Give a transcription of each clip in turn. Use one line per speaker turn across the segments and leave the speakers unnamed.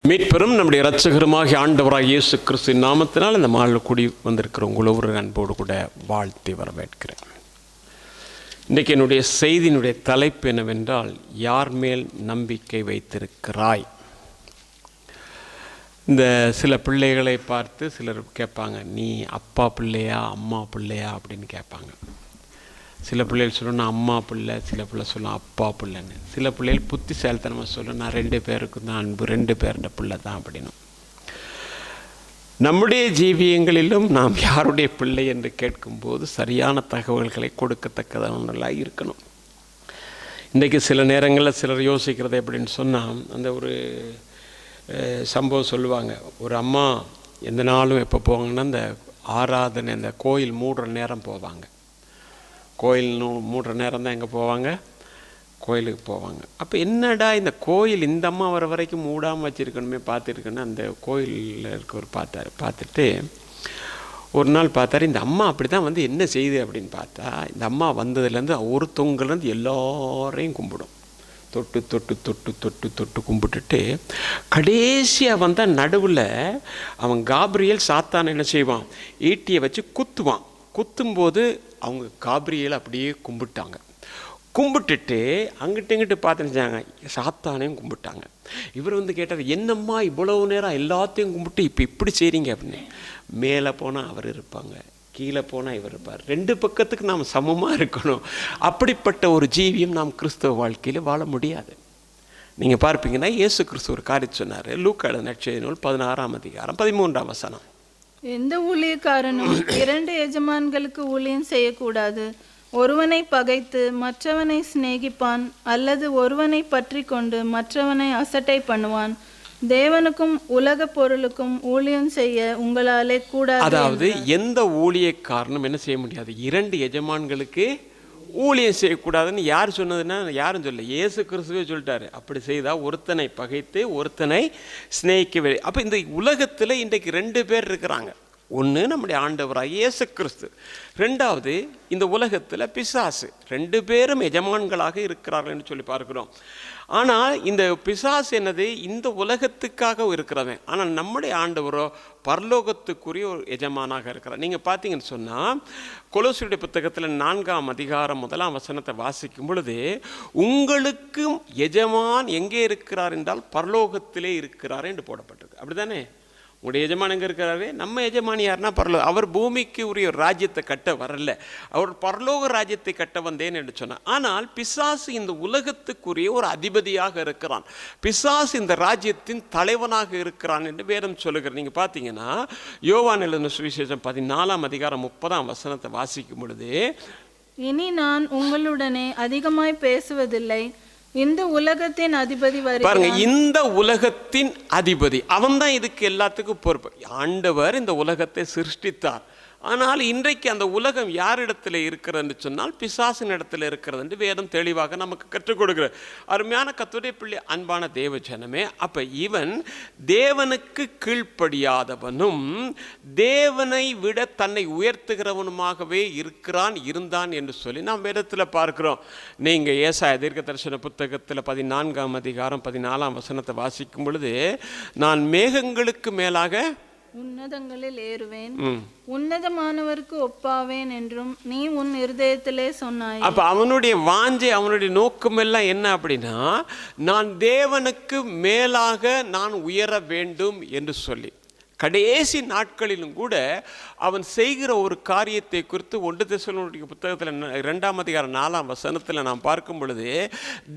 மீட்பெரும் நம்முடைய இரட்சகருமாகிய ஆண்டவராக இயேசு கிறிஸ்துவின் நாமத்தினால் இந்த மாலில் கூடி வந்திருக்கிற உங்கள் ஒவ்வொரு அன்போடு கூட வாழ்த்தி வரவேற்கிறேன். இன்றைக்கு என்னுடைய செய்தியினுடைய தலைப்பு என்னவென்றால், யார் மேல் நம்பிக்கை வைத்திருக்கிறாய்? இந்த சில பிள்ளைகளை பார்த்து சிலர் கேட்பாங்க, நீ அப்பா பிள்ளையா அம்மா பிள்ளையா அப்படின்னு கேட்பாங்க. சில பிள்ளைகள் சொல்லணும் நான் அம்மா பிள்ளை, சில பிள்ளை சொல்லணும் அப்பா பிள்ளைன்னு. சில பிள்ளைகள் புத்திசாலித்தனமாக சொல்லணும் நான் 2 பேருக்கு தான் அன்பு, 2 பேரோட பிள்ளை தான் அப்படின்னு. நம்முடைய ஜீவியங்களிலும் நாம் யாருடைய பிள்ளை என்று கேட்கும்போது சரியான தகவல்களை கொடுக்கத்தக்கதாக இருக்கணும். இன்றைக்கு சில நேரங்களில் சிலர் யோசிக்கிறது எப்படின்னு சொன்னால், அந்த ஒரு சம்பவம் சொல்லுவாங்க. ஒரு அம்மா எந்த நாளும் எப்போ போவாங்கன்னா, இந்த ஆராதனை இந்த கோயில் மூடுற நேரம் போவாங்க. கோயில் மூடுற நேரம் தான் எங்கே போவாங்க? கோயிலுக்கு போவாங்க. அப்போ என்னடா இந்த கோயில் இந்த அம்மா வர வரைக்கும் மூடாமல் வச்சுருக்கணுமே பார்த்துருக்கேன்னு அந்த கோயிலில் இருக்கவர் பார்த்துட்டு ஒரு நாள் பார்த்தாரு, இந்த அம்மா அப்படி தான் வந்து என்ன செய்யுது அப்படின்னு பார்த்தா, இந்த அம்மா வந்ததுலேருந்து ஒருத்தவங்கலேருந்து எல்லாரையும் கும்பிடும். தொட்டு தொட்டு தொட்டு தொட்டு தொட்டு கும்பிட்டுட்டு கடைசியாக வந்தால் நடுவில் அவன் காப்ரியேல் சாத்தான் என்ன செய்வான், ஈட்டியை வச்சு குத்துவான். குத்தும்போது அவங்க காப்ரியேல் அப்படியே கும்பிட்டாங்க. கும்பிட்டுட்டு அங்கிட்டு இங்கிட்டு பார்த்துச்சாங்க, சாத்தானையும் கும்பிட்டாங்க. இவர் வந்து கேட்டார், என்னம்மா இவ்வளவு நேரம் எல்லாத்தையும் கும்பிட்டு இப்போ இப்படி செய்கிறீங்க அப்படின்னு. மேலே போனால் அவர் இருப்பாங்க, கீழே போனால் இவர் இருப்பார். 2 பக்கத்துக்கு நாம் சமமாக இருக்கணும். அப்படிப்பட்ட ஒரு ஜீவியம் நாம் கிறிஸ்தவ வாழ்க்கையில் வாழ முடியாது. நீங்கள் பார்ப்பீங்கன்னா இயேசு கிறிஸ்து ஒரு காரியம் சொன்னார். லூக்கா எழுதின நற்செய்தி நூல் 16ஆம் அதிகாரம் 13ஆம் வசனம்.
எந்த ஊழியக்காரனும் 2 எஜமான்களுக்கு ஊழியம் செய்யக்கூடாது. ஒருவனை பகைத்து மற்றவனை சிநேகிப்பான், அல்லது ஒருவனை பற்றி கொண்டு மற்றவனை அசட்டை பண்ணுவான். தேவனுக்கும் உலக பொருளுக்கும் ஊழியம் செய்ய உங்களாலே கூடாது.
அதாவது எந்த ஊழியக்காரனும் என்ன செய்ய முடியாது, 2 எஜமான்களுக்கு ஊழியம் செய்யக்கூடாதுன்னு யார் சொன்னதுன்னா யாரும் சொல்ல, இயேசு கிறிஸ்துவே சொல்லிட்டாரு. அப்படி செய்தால் ஒருத்தனை பகைத்து ஒருத்தனை சிநேகிக்கவே. அப்போ இந்த உலகத்தில் இன்றைக்கு 2 பேர் இருக்கிறாங்க. ஒன்று நம்முடைய ஆண்டவராக இயேசு கிறிஸ்து, 2வது இந்த உலகத்தில் பிசாசு. 2 பேரும் எஜமான்களாக இருக்கிறார்கள் என்று சொல்லி பார்க்கிறோம். ஆனால் இந்த பிசாசு என்னது, இந்த உலகத்துக்காக இருக்கிறவன். ஆனால் நம்முடைய ஆண்டவரோ பரலோகத்துக்குரிய ஒரு எஜமானாக இருக்கிறார். நீங்கள் பார்த்தீங்கன்னு சொன்னால் கொலோசியருடைய புத்தகத்தில் 4ஆம் அதிகாரம் 1ஆம் வசனத்தை வாசிக்கும் பொழுது, உங்களுக்கும் எஜமான் எங்கே இருக்கிறார் என்றால் பரலோகத்திலே இருக்கிறார் என்று போடப்பட்டிருக்கு. அப்படி தானே? உங்களுடைய எஜமான் எங்கே இருக்கிறாரு? நம்ம எஜமான் யாருன்னா பரலோகம். அவர் பூமிக்கு உரிய ஒரு ராஜ்யத்தை கட்ட வரல, அவர் பரலோக ராஜ்யத்தை கட்ட வந்தேன் என்று சொன்னார். ஆனால் பிசாசு இந்த உலகத்துக்குரிய ஒரு அதிபதியாக இருக்கிறான். பிசாசு இந்த ராஜ்யத்தின் தலைவனாக இருக்கிறான் என்று வேதம் சொல்லுகிறார். நீங்கள் பார்த்தீங்கன்னா யோவான் எழுதின சுவிசேஷம் 14ஆம் அதிகாரம் 30ஆம் வசனத்தை வாசிக்கும் பொழுது,
இனி நான் உங்களுடனே அதிகமாய் பேசுவதில்லை, இந்த உலகத்தின் அதிபதி
பாருங்க, இந்த உலகத்தின் அதிபதி அவன் தான் இதுக்கு எல்லாத்துக்கும் பொறுப்பு. ஆண்டவர் இந்த உலகத்தை சிருஷ்டித்தார். ஆனால் இன்றைக்கு அந்த உலகம் யாரிடத்தில் இருக்கிறது சொன்னால் பிசாசின் இடத்துல இருக்கிறது என்று வேதம் தெளிவாக நமக்கு கற்றுக் கொடுக்கிறது. அருமையான கர்த்தருடைய பிள்ளை, அன்பான தேவ ஜனமே, அப்போ இவன் தேவனுக்கு கீழ்ப்படியாதவனும் தேவனை விட தன்னை உயர்த்துகிறவனுமாகவே இருந்தான் என்று சொல்லி நாம் வேதத்தில் பார்க்கிறோம். நீங்கள் ஏசாயா தீர்க்க தரிசன புத்தகத்தில் 14ஆம் அதிகாரம் 14ஆம் வசனத்தை வாசிக்கும் பொழுது, நான் மேகங்களுக்கு மேலாக
உன்னதங்களில் ஏறுவேன், உன்னதமானவருக்கு ஒப்பாவேன் என்றும் நீ உன் இருதயத்திலே சொன்னாய்.
அப்ப அவனுடைய வாஞ்சை, அவனுடைய நோக்கம் எல்லாம் என்ன அப்படின்னா, நான் தேவனுக்கு மேலாக நான் உயர வேண்டும் என்று சொல்லி. கடைசி நாட்களிலும் கூட அவன் செய்கிற ஒரு காரியத்தை குறித்து 1 தெசலோனிக்கேயர் புத்தகத்தில் 2ஆம் அதிகாரம் 4ஆம் வசனத்தில் நாம் பார்க்கும் பொழுது,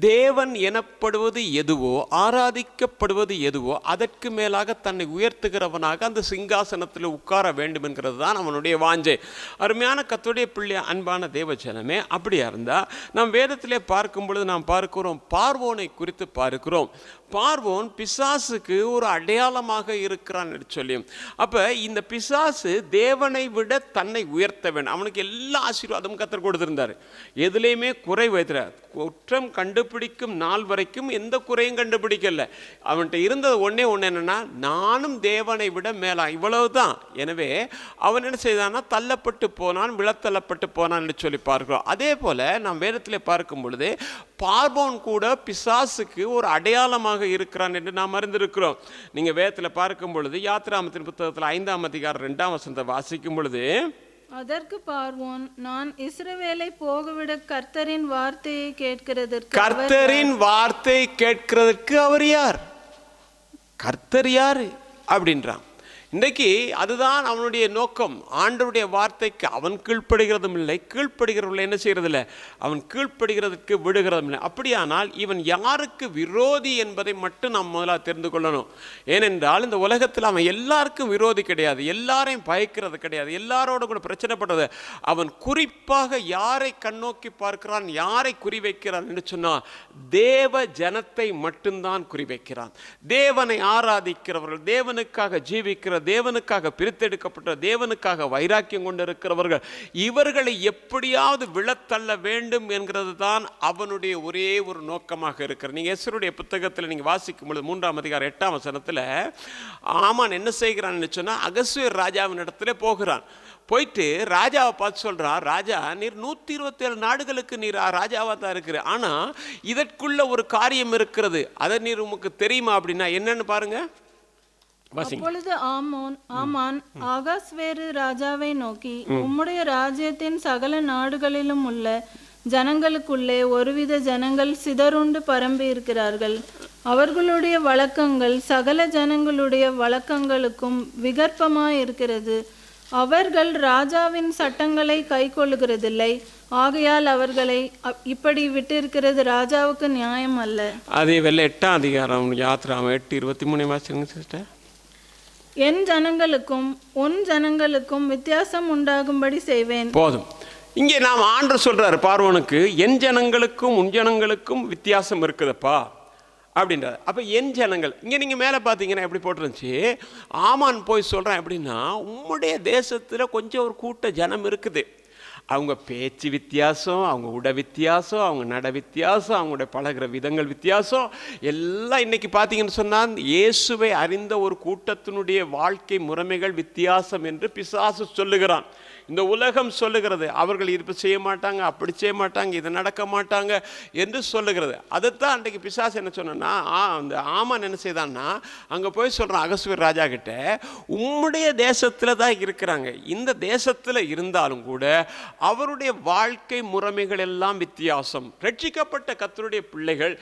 தேவன் எனப்படுவது எதுவோ, ஆராதிக்கப்படுவது எதுவோ அதற்கு மேலாக தன்னை உயர்த்துகிறவனாக அந்த சிங்காசனத்தில் உட்கார வேண்டும் என்கிறது தான் அவனுடைய வாஞ்சை. அருமையான கர்த்தருடைய பிள்ளை, அன்பான தேவ ஜனமே, அப்படியா இருந்தால் நாம் வேதத்திலே பார்க்கும் பொழுது நாம் பார்க்கிறோம், பார்வோனை குறித்து பார்க்கிறோம். பார்வோன் பிசாசுக்கு ஒரு அடையாளமாக இருக்கிறான் என்று சொல்லி. அப்ப இந்த பிசாசு தேவனை விட தன்னை உயர்த்த வேண்டும். அவனுக்கு எல்லா ஆசீர்வாதமும் கர்த்தர் கொடுத்திருந்தார். எதுலையுமே குறை வைத்தார். குற்றம் கண்டுபிடிக்கும் நாள் வரைக்கும் எந்த குறையும் கண்டுபிடிக்கல. அவன்கிட்ட இருந்தது ஒன்னே ஒன்று என்னன்னா, நானும் தேவனை விட மேலா, இவ்வளவுதான். எனவே அவன் என்ன செய்தான்னா, தள்ளப்பட்டு போனான், விழத்தள்ளப்பட்டு போனான் என்று சொல்லி பார்க்கிறோம். அதே போல நாம் வேதத்திலே பார்க்கும் பொழுது பார்வோன் கூட பிசாசுக்கு ஒரு அடையாளமாக இருக்கிறான் என்று நாம் அறிந்திருக்கிறோம். நீங்கள் வேதத்தில் பார்க்கும் பொழுது யாத்திராமத்தின் புத்தகத்தில் 5ஆம் அதிகாரம் 2ஆம் வசனத்தை வாசிக்கும் பொழுது,
அதற்கு பார்வோன், நான் இஸ்ரவேலை போகவிட கர்த்தரின் வார்த்தையை கேட்கிறதற்கு
கர்த்தரின் வார்த்தை கேட்கிறதற்கு அவர் யார்? கர்த்தர் யாரு அப்படின்றான். இன்றைக்கு அதுதான் அவனுடைய நோக்கம். ஆண்டவருடைய வார்த்தைக்கு அவன் கீழ்ப்படுகிறதும் இல்லை, கீழ்ப்படுகிறவர்கள் என்ன செய்யறதில்லை, அவன் கீழ்ப்படுகிறதுக்கு விடுகிறதும் இல்லை. அப்படியானால் இவன் யாருக்கு விரோதி என்பதை மட்டும் நாம் முதலாக தெரிந்து கொள்ளணும். ஏனென்றால் இந்த உலகத்தில் அவன் எல்லாருக்கும் விரோதி கிடையாது, எல்லாரையும் பயக்கிறது கிடையாது, எல்லாரோட கூட பிரச்சனைப்படுறது. அவன் குறிப்பாக யாரை கண்ணோக்கி பார்க்கிறான், யாரை குறிவைக்கிறான் என்று சொன்னால் தேவ ஜனத்தை மட்டும்தான் குறிவைக்கிறான். தேவனை ஆராதிக்கிறவர்கள், தேவனுக்காக ஜீவிக்கிற, தேவனுக்காக பிரித்தெடுக்கப்பட்ட, தேவனுக்காக வைராக்கியம் கொண்டிருக்கிறவர்கள், இவர்களை எப்படியாவது விழத்தள்ள வேண்டும் என்கிறது தான் அவனுடைய ஒரே ஒரு நோக்கமாக இருக்கிறது. நீங்க எஸ்தருடைய புத்தகத்தில் நீங்க வாசிக்கும் பொழுது 3ஆம் அதிகாரம் 8ஆம் வசனத்தில் ஆமான் என்ன செய்கிறான்னு சொன்னா, அகஸ்வேர் ராஜாவின் இடத்துல போகிறான். போயிட்டு ராஜாவை பார்த்து சொல்றான், ராஜா நீர் 127 நாடுகளுக்கு நீர் ராஜாவா தான் இருக்கிற, ஆனா இதற்குள்ள ஒரு காரியம் இருக்கிறது, அதை நீர் உமக்கு தெரியுமா அப்படின்னா என்னன்னு பாருங்க.
அப்பொழுது ஆமான் அகாஸ்வேரு ராஜாவை நோக்கி, உம்முடைய ராஜ்யத்தின் சகல நாடுகளிலும் உள்ள ஜனங்களுக்குள்ளே ஒருவித ஜனங்கள் சிதறுண்டு பரம்பி இருக்கிறார்கள். அவர்களுடைய வழக்கங்கள் சகல ஜனங்களுடைய வழக்கங்களுக்கும் விகற்பமாய் இருக்கிறது. அவர்கள் ராஜாவின் சட்டங்களை கை கொள்ளுகிறதில்லை. ஆகையால் அவர்களை இப்படி விட்டிருக்கிறது ராஜாவுக்கு நியாயம் அல்ல.
அதே வேலை 8ஆம் அதிகாரம் யாத்திராமம் 8:23 வாசிங்க சிஸ்டர்.
என் ஜனங்களுக்கும் உன் ஜனங்களுக்கும் வித்தியாசம் உண்டாகும்படி செய்வேன்.
போதும். இங்கே நாம் ஆண்டவர் சொல்றாரு பார்வோனுக்கு, என் ஜனங்களுக்கும் உன் ஜனங்களுக்கும் வித்தியாசம் இருக்குதுப்பா அப்படின்றார். அப்போ என் ஜனங்கள் இங்கே நீங்கள் மேலே பார்த்தீங்கன்னா எப்படி போட்டுருந்துச்சு, ஆமான் போய் சொல்கிறேன் எப்படின்னா, உம்முடைய தேசத்தில் கொஞ்சம் ஒரு கூட்ட ஜனம் இருக்குது, அவங்க பேச்சு வித்தியாசம், அவங்க உடை வித்தியாசம், அவங்க நட வித்தியாசம், அவங்களுடைய பழகிற விதங்கள் வித்தியாசம், எல்லாம் இன்னைக்கு பார்த்தீங்கன்னு சொன்னால் இயேசுவை அறிந்த ஒரு கூட்டத்தினுடைய வாழ்க்கை முறைமைகள் வித்தியாசம் என்று பிசாசு சொல்லுகிறான். இந்த உலகம் சொல்லுகிறது, அவர்கள் இருப்பு செய்ய மாட்டாங்க, அப்படி செய்ய மாட்டாங்க, இது நடக்க மாட்டாங்க என்று சொல்லுகிறது. அதைத்தான் அன்றைக்கு பிசாசு என்ன சொன்னா, அந்த ஆமான் என்ன செய்தான்னா அங்கே போய் சொல்கிறான் அகஸ்வேர் ராஜா கிட்ட, உம்முடைய தேசத்தில் தான் இருக்கிறாங்க, இந்த தேசத்தில் இருந்தாலும் கூட அவருடைய வாழ்க்கை முறைமைகள் எல்லாம் வித்தியாசம். ரட்சிக்கப்பட்ட கர்த்தருடைய பிள்ளைகள்,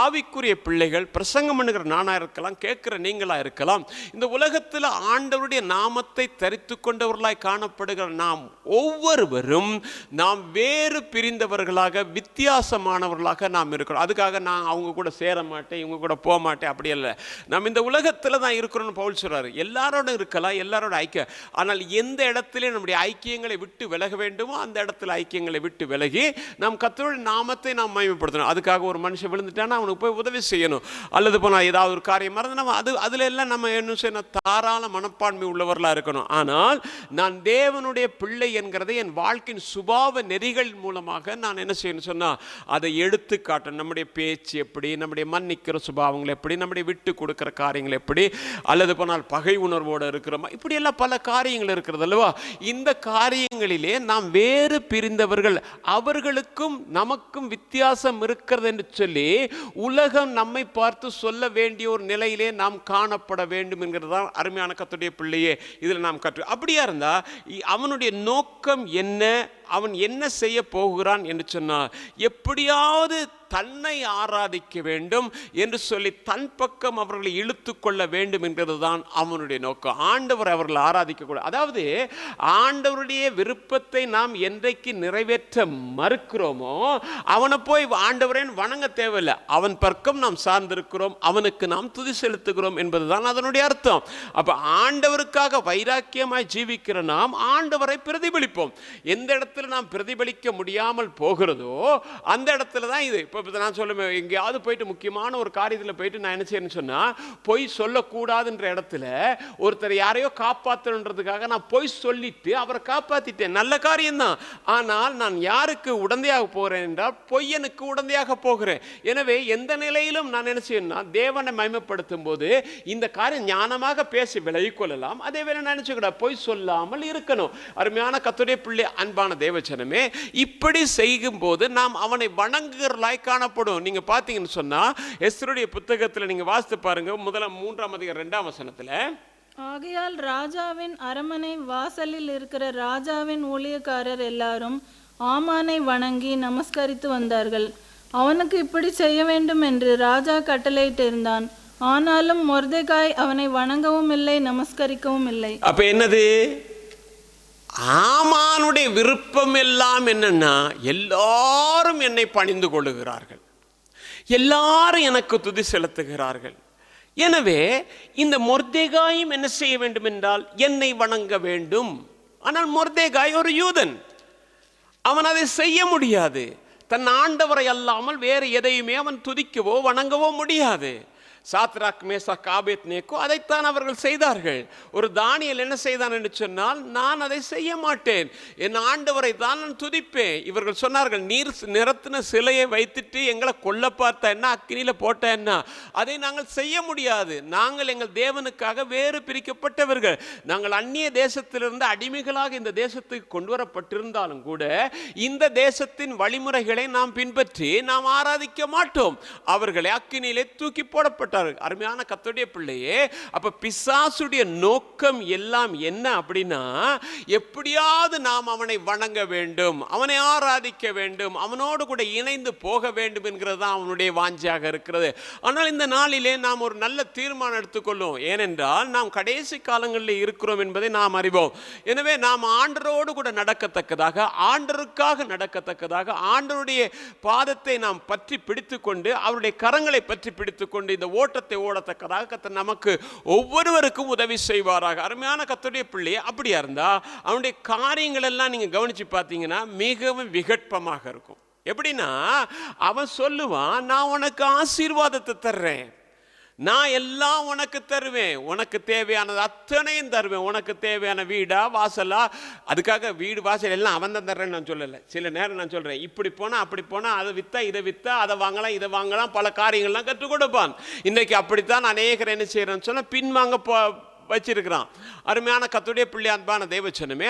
ஆவிக்குரிய பிள்ளைகள், பிரசங்கம் பண்ணுகிற நானா இருக்கலாம், கேட்கிற நீங்களா இருக்கலாம், இந்த உலகத்தில் ஆண்டவருடைய நாமத்தை தரித்து கொண்டவர்களாய் காணப்படுகிற நாம் ஒவ்வொருவரும் நாம் வேறு பிரிந்தவர்களாக, வித்தியாசமானவர்களாக நாம் இருக்கிறோம். அதுக்காக நான் அவங்க கூட சேர மாட்டேன், இவங்க கூட போக மாட்டேன், அப்படி இல்லை. நாம் இந்த உலகத்தில் தான் இருக்கிறோம்னு பவுல் சொல்றாரு. எல்லாரோட இருக்கலாம், எல்லாரோட ஐக்கியம், ஆனால் எந்த இடத்துல நம்முடைய ஐக்கியங்களை விட்டு விலக வேண்டுமோ அந்த இடத்துல ஐக்கியங்களை விட்டு விலகி நாம் கர்த்தருடைய நாமத்தை நாம் மகிமைப்படுத்தணும். அதுக்காக ஒரு மனுஷன் விழுந்துட்டானா அவனுக்கு போய் உதவி செய்யணும், அல்லது போனால் ஏதாவது ஒரு காரியம் மறந்து நம்ம அதுல எல்லாம் நம்ம என்ன செய்யணும், தாராள மனப்பான்மை உள்ளவர்களாக இருக்கணும். ஆனால் நான் தேவனுடைய பிள்ளை என்கிறதை என் வாழ்க்கையின் சுபாவ நெறிகள் மூலமாக நான் என்ன செய்யணும் சொன்னால் அதை எடுத்து காட்டணும். நம்முடைய பேச்சு எப்படி, நம்முடைய மன்னிக்கிற சுபாவங்கள் எப்படி, நம்முடைய விட்டு கொடுக்கிற காரியங்கள் எப்படி, அல்லது போனால் பகை உணர்வோடு இருக்கிறோமா, இப்படியெல்லாம் பல காரியங்கள் இருக்கிறது அல்லவா. இந்த காரியங்களிலே நாம் வேறு பிரிந்தவர்கள், அவர்களுக்கும் நமக்கும் வித்தியாசம் இருக்கிறது என்று சொல்லி உலகம் நம்மை பார்த்து சொல்ல வேண்டிய ஒரு நிலையிலே நாம் காணப்பட வேண்டும் என்கிறது தான் அருமையான கர்த்தருடைய பிள்ளையே இதில் நாம் கற்று. அப்படியா இருந்தா அவனுடைய நோக்கம் என்ன, அவன் என்ன செய்ய போகிறான் என்று சொன்னால், எப்படியாவது தன்னை ஆராதிக்க வேண்டும் என்று சொல்லி தன் பக்கம் அவர்களை இழுத்து கொள்ள வேண்டும் என்கிறது தான் அவனுடைய நோக்கம். ஆண்டவர் அவர்களை ஆராதிக்கக்கூடாது. அதாவது ஆண்டவருடைய விருப்பத்தை நாம் என்றைக்கு நிறைவேற்ற மறுக்கிறோமோ அவனை போய் ஆண்டவரேன் வணங்க தேவையில்லை, அவன் பக்கம் நாம் சார்ந்திருக்கிறோம், அவனுக்கு நாம் துதி செலுத்துகிறோம் என்பதுதான் அதனுடைய அர்த்தம். அப்ப ஆண்டவருக்காக வைராக்கியமாய் ஜீவிக்கிற நாம் ஆண்டவரை பிரதிபலிப்போம். எந்த இடத்துல நாம் பிரதிபலிக்க முடியாமல் போகிறதோ அந்த இடத்துல தான் இது. இப்போ நான் சொல்லுவேன், எங்கேயாவது போயிட்டு முக்கியமான ஒரு காரியத்தில் போயிட்டு நான் என்ன செய்யணும்னு சொன்னால், பொய் சொல்லக்கூடாதுன்ற இடத்துல ஒருத்தர் யாரையோ காப்பாற்றணுன்றதுக்காக நான் பொய் சொல்லிட்டு அவரை காப்பாற்றிட்டேன், நல்ல காரியம்தான். ஆனால் நான் யாருக்கு உடந்தையாக போகிறேன் என்றால் பொய்யனுக்கு உடந்தையாக போகிறேன். எனவே எந்த நிலையிலும் நான் என்ன செய்யணும்னா தேவனை மகிமைப்படுத்தும் போது இந்த காரியம் ஞானமாக பேசி விலகிக் கொள்ளலாம். அதே வேளை நான் நினைச்சுக்கூட பொய் சொல்லாமல் இருக்கணும். அருமையான கர்த்தருடைய பிள்ளை, அன்பான தேவச்சனமே, இப்படி செய்யும் போது நாம் அவனை வணங்குகிறலாய் காணப்படும். நீங்க பார்த்தீங்கன்னு சொன்னா எஸ்தருடைய புத்தகத்தில் நீங்க வாசித்து பாருங்க, 3ஆம் அதிகாரம் 2ஆம் வசனத்துல,
ஆகையால் ராஜாவின் அரமனை வாசலில் இருக்கிற ராஜாவின் ஊழியக்காரர் எல்லாரும் ஆமானை வணங்கி நமஸ்கரித்து வந்தார்கள். அவனுக்கு இப்படி செய்ய வேண்டும் என்று ராஜா கட்டளையிட்டிருந்தான். ஆனாலும் மொர்தெகாய் அவனை வணங்கவும் இல்லை, நமஸ்கரிக்கவும் இல்லை.
அப்ப என்னது? ஆமானுடைய விருப்பம் எல்லாம் என்னன்னா, எல்லாரும் என்னை பணிந்து கொள்ளுகிறார்கள், எல்லாரும் எனக்கு துதி செலுத்துகிறார்கள். எனவே இந்த மொர்தெகாயும் என்ன செய்ய வேண்டும் என்றால் என்னை வணங்க வேண்டும். ஆனால் மொர்தெகாய் ஒரு யூதன், அவன் அதை செய்ய முடியாது. தன் ஆண்டவரை அல்லாமல் வேறு எதையுமே அவன் துதிக்கவோ வணங்கவோ முடியாது. சாத்ராக், மேசாக், ஆபேத்நேகோ அதைத்தான் அவர்கள் செய்தார்கள். ஒரு தானியேல் என்ன செய்தான் என்று சொன்னால், நான் அதை செய்ய மாட்டேன், என் ஆண்டவரை தான் நான் துதிப்பேன். இவர்கள் சொன்னார்கள், நீர் நிறத்தின சிலையை வைத்துட்டு எங்களை கொல்ல பார்த்த என்ன, அக்கினியில போட்ட என்ன, அதை நாங்கள் செய்ய முடியாது. நாங்கள் எங்கள் தேவனுக்காக வேறு பிரிக்கப்பட்டவர்கள். நாங்கள் அந்நிய தேசத்திலிருந்து அடிமைகளாக இந்த தேசத்துக்கு கொண்டு வரப்பட்டிருந்தாலும் கூட இந்த தேசத்தின் வழிமுறைகளை நாம் பின்பற்றி நாம் ஆராதிக்க மாட்டோம். அவர்களை அக்கினியிலே தூக்கி போடப்பட்ட. அருமையான கர்த்தருடைய பிள்ளையே, அப்ப பிசாசுடைய நோக்கம் எல்லாம் என்ன அப்படின்னா, எப்படியாவது நாம் அவனை வணங்க வேண்டும், அவனை ஆராதிக்க வேண்டும், அவனோடு கூட இணைந்து போக வேண்டும் என்கிறது தான் அவனுடைய வாஞ்சியாக இருக்கிறது. ஆனால் இந்த நாளிலே நாம் ஒரு நல்ல தீர்மானம் எடுத்துக்கொள்ளும். ஏனென்றால் நாம் கடைசி காலங்களில் இருக்கிறோம் என்பதை நாம் அறிவோம். எனவே நாம் ஆண்டரோடு கூட நடக்கத்தக்கதாக, ஆண்டருக்காக நடக்கத்தக்கதாக, ஆண்டருடைய பாதத்தை நாம் பற்றி பிடித்துக்கொண்டு, அவருடைய கரங்களை பற்றி பிடித்துக்கொண்டு இந்த ஓட்டத்தை ஓடத்தக்கதாக கர்த்தர் நமக்கு ஒவ்வொருவருக்கும் உதவி செய்வாராக. அருமையான கர்த்தருடைய பிள்ளை, அப்படியா இருந்தா அவனுடைய காரியங்கள் எல்லாம் நீங்க கவனிச்சு பார்த்தீங்கன்னா மிகவும் விகற்பமாக இருக்கும். எப்படின்னா, அவன் சொல்லுவான், நான் உனக்கு ஆசீர்வாதத்தை தர்றேன், நான் எல்லாம் உனக்கு தருவேன், உனக்கு தேவையானது அத்தனையும் தருவேன், உனக்கு தேவையான வீடா வாசலா, அதுக்காக வீடு வாசல் எல்லாம் அவன் தான் தர்றேன்னு நான் சொல்லலை. சில நேரம் நான் சொல்கிறேன், இப்படி போனால் அப்படி போனால், அதை விற்றா இதை விற்றா, அதை வாங்கலாம் இதை வாங்கலாம், பல காரியங்கள்லாம் கற்றுக் கொடுப்பான். இன்றைக்கி அப்படித்தான் அநேகர் என்ன செய்கிறேன்னு சொன்னால் பின்வாங்க வச்சிருக்கிறான். அருமையான கர்த்தருடைய பிள்ளை, அன்பான தேவச்சனமே,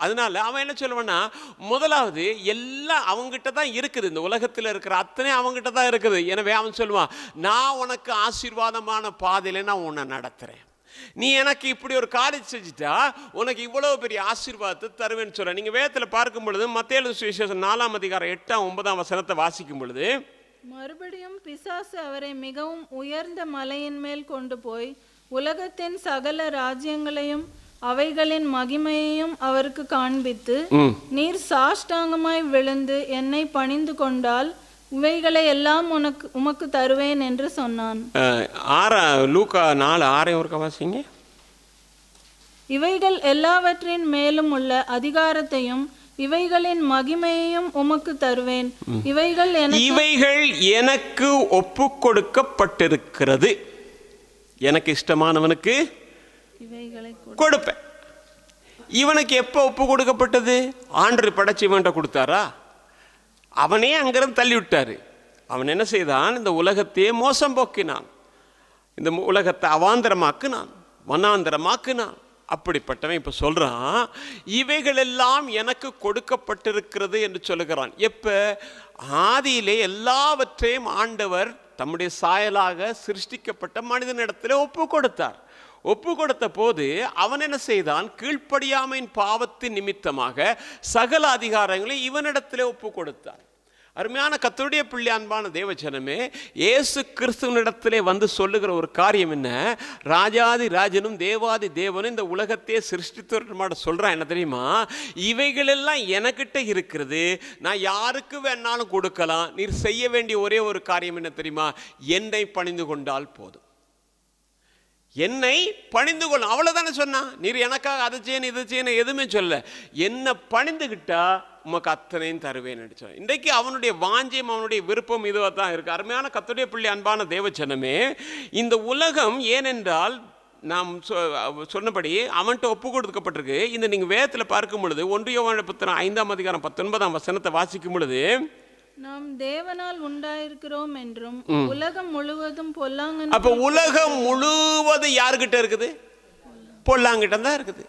அதனால அவன் என்ன சொல்லுவான்னா, முதலாவது எல்லாம் அவங்ககிட்ட தான் இருக்குது, இந்த உலகத்தில் இருக்கிற அத்தனை அவங்ககிட்ட தான் இருக்குது. எனவே அவன் சொல்லுவான், நான் உனக்கு ஆசீர்வாதமான பாதையில நான் உன்னை நடத்துகிறேன், நீ எனக்கு இப்படி ஒரு காரியம் செஞ்சுட்டா உனக்கு இவ்வளவு பெரிய ஆசீர்வாதத்தை தருவேன்னு சொல்ற. நீங்க வேதத்தில் பார்க்கும் பொழுது மத்தேயு சுவிசேஷம் 4ஆம் அதிகாரம் 8ஆம் 9ஆம் வசனத்தை வாசிக்கும் பொழுது,
மறுபடியும் பிசாசு அவரை மிகவும் உயர்ந்த மலையின் மேல் கொண்டு போய் உலகத்தின் சகல ராஜ்யங்களையும் அவைகளின் மகிமையையும் அவருக்கு காண்பித்து, நீர் சாஷ்டாங்கமாய் விழுந்து என்னை பணிந்து கொண்டால் இவைகளை எல்லாம் உமக்கு தருவேன் என்று சொன்னான்.
லூக்கா 4:6 வாசிங்க.
இவைகள் எல்லாவற்றின் மேலும் உள்ள அதிகாரத்தையும் இவைகளின் மகிமையையும் உமக்கு தருவேன், இவைகள்
எனக்கு ஒப்பு கொடுக்கப்பட்டிருக்கிறது, எனக்கு இஷ்டமானவனுக்கு இவைகளை கொடுப்பேன். இவனுக்கு எப்போ ஒப்பு கொடுக்கப்பட்டது? ஆண்டவர் படைச்சவன்ட்ட கொடுத்தாரா? அவனே அங்கிருந்து தள்ளி விட்டாரு. அவன் என்ன செய்தான்? இந்த உலகத்தையே மோசம் போக்கினான், இந்த உலகத்தை அவாந்தரமாக்குனான், வனாந்தரமாக்குனான். அப்படிப்பட்டவன் இப்ப சொல்றான், இவைகளெல்லாம் எனக்கு கொடுக்கப்பட்டிருக்கிறது என்று சொல்லுகிறான். எப்ப? ஆதியிலே எல்லாவற்றையும் ஆண்டவர் தம்முடைய சாயலாக சிருஷ்டிக்கப்பட்ட மனிதனிடத்தில் ஒப்பு கொடுத்தார். ஒப்பு கொடுத்த போது அவன் என்ன செய்தான்? கீழ்ப்படியாமையின் பாவத்தின் நிமித்தமாக சகல அதிகாரங்களை இவனிடத்திலே ஒப்பு கொடுத்தான். அருமையான கர்த்தருடைய பிள்ளை, அன்பான தேவஜனமே, இயேசு கிறிஸ்துவனிடத்திலே வந்து சொல்லுகிற ஒரு காரியம் என்ன? ராஜாதி ராஜனும் தேவாதி தேவனும் இந்த உலகத்தையே சிருஷ்டித்து சொல்றான். என்ன தெரியுமா? இவைகளெல்லாம் எனக்கிட்ட இருக்கிறது, நான் யாருக்கு வேணாலும் கொடுக்கலாம். நீர் செய்ய வேண்டிய ஒரே ஒரு காரியம் என்ன தெரியுமா? என்னை பணிந்து கொண்டால் போதும், என்னை பணிந்து கொள்ளும், அவ்வளவுதானே சொன்னா. நீர் எனக்காக அதை செய்யணும் இதை செய்யணும் எதுவுமே சொல்ல, என்னை பணிந்துகிட்டா உமக்கு அத்தனையும் தருவேன் அடிச்சோம். இன்றைக்கு அவனுடைய வாஞ்சியம், அவனுடைய விருப்பம் இதுவாக தான் இருக்கு. அருமையான கர்த்தருடைய பிள்ளை, அன்பான தேவஜனமே, இந்த உலகம் ஏனென்றால் நாம் சொன்னபடி அவன்கிட்ட ஒப்பு கொடுக்கப்பட்டிருக்கு. இந்த நீங்க வேதத்தில் பார்க்கும் பொழுது 1 யோவான் புத்தகம் 5ஆம் அதிகாரம் 19ஆம் வசனத்தை வாசிக்கும் பொழுது,
நாம் தேவனால் உண்டாயிருக்கிறோம் என்றும் உலகம் முழுவதும் பொல்லாங்கன்.
அப்ப உலகம் முழுவதும் யாருக்கிட்ட இருக்குது? பொல்லாங்கிட்ட தான் இருக்குது.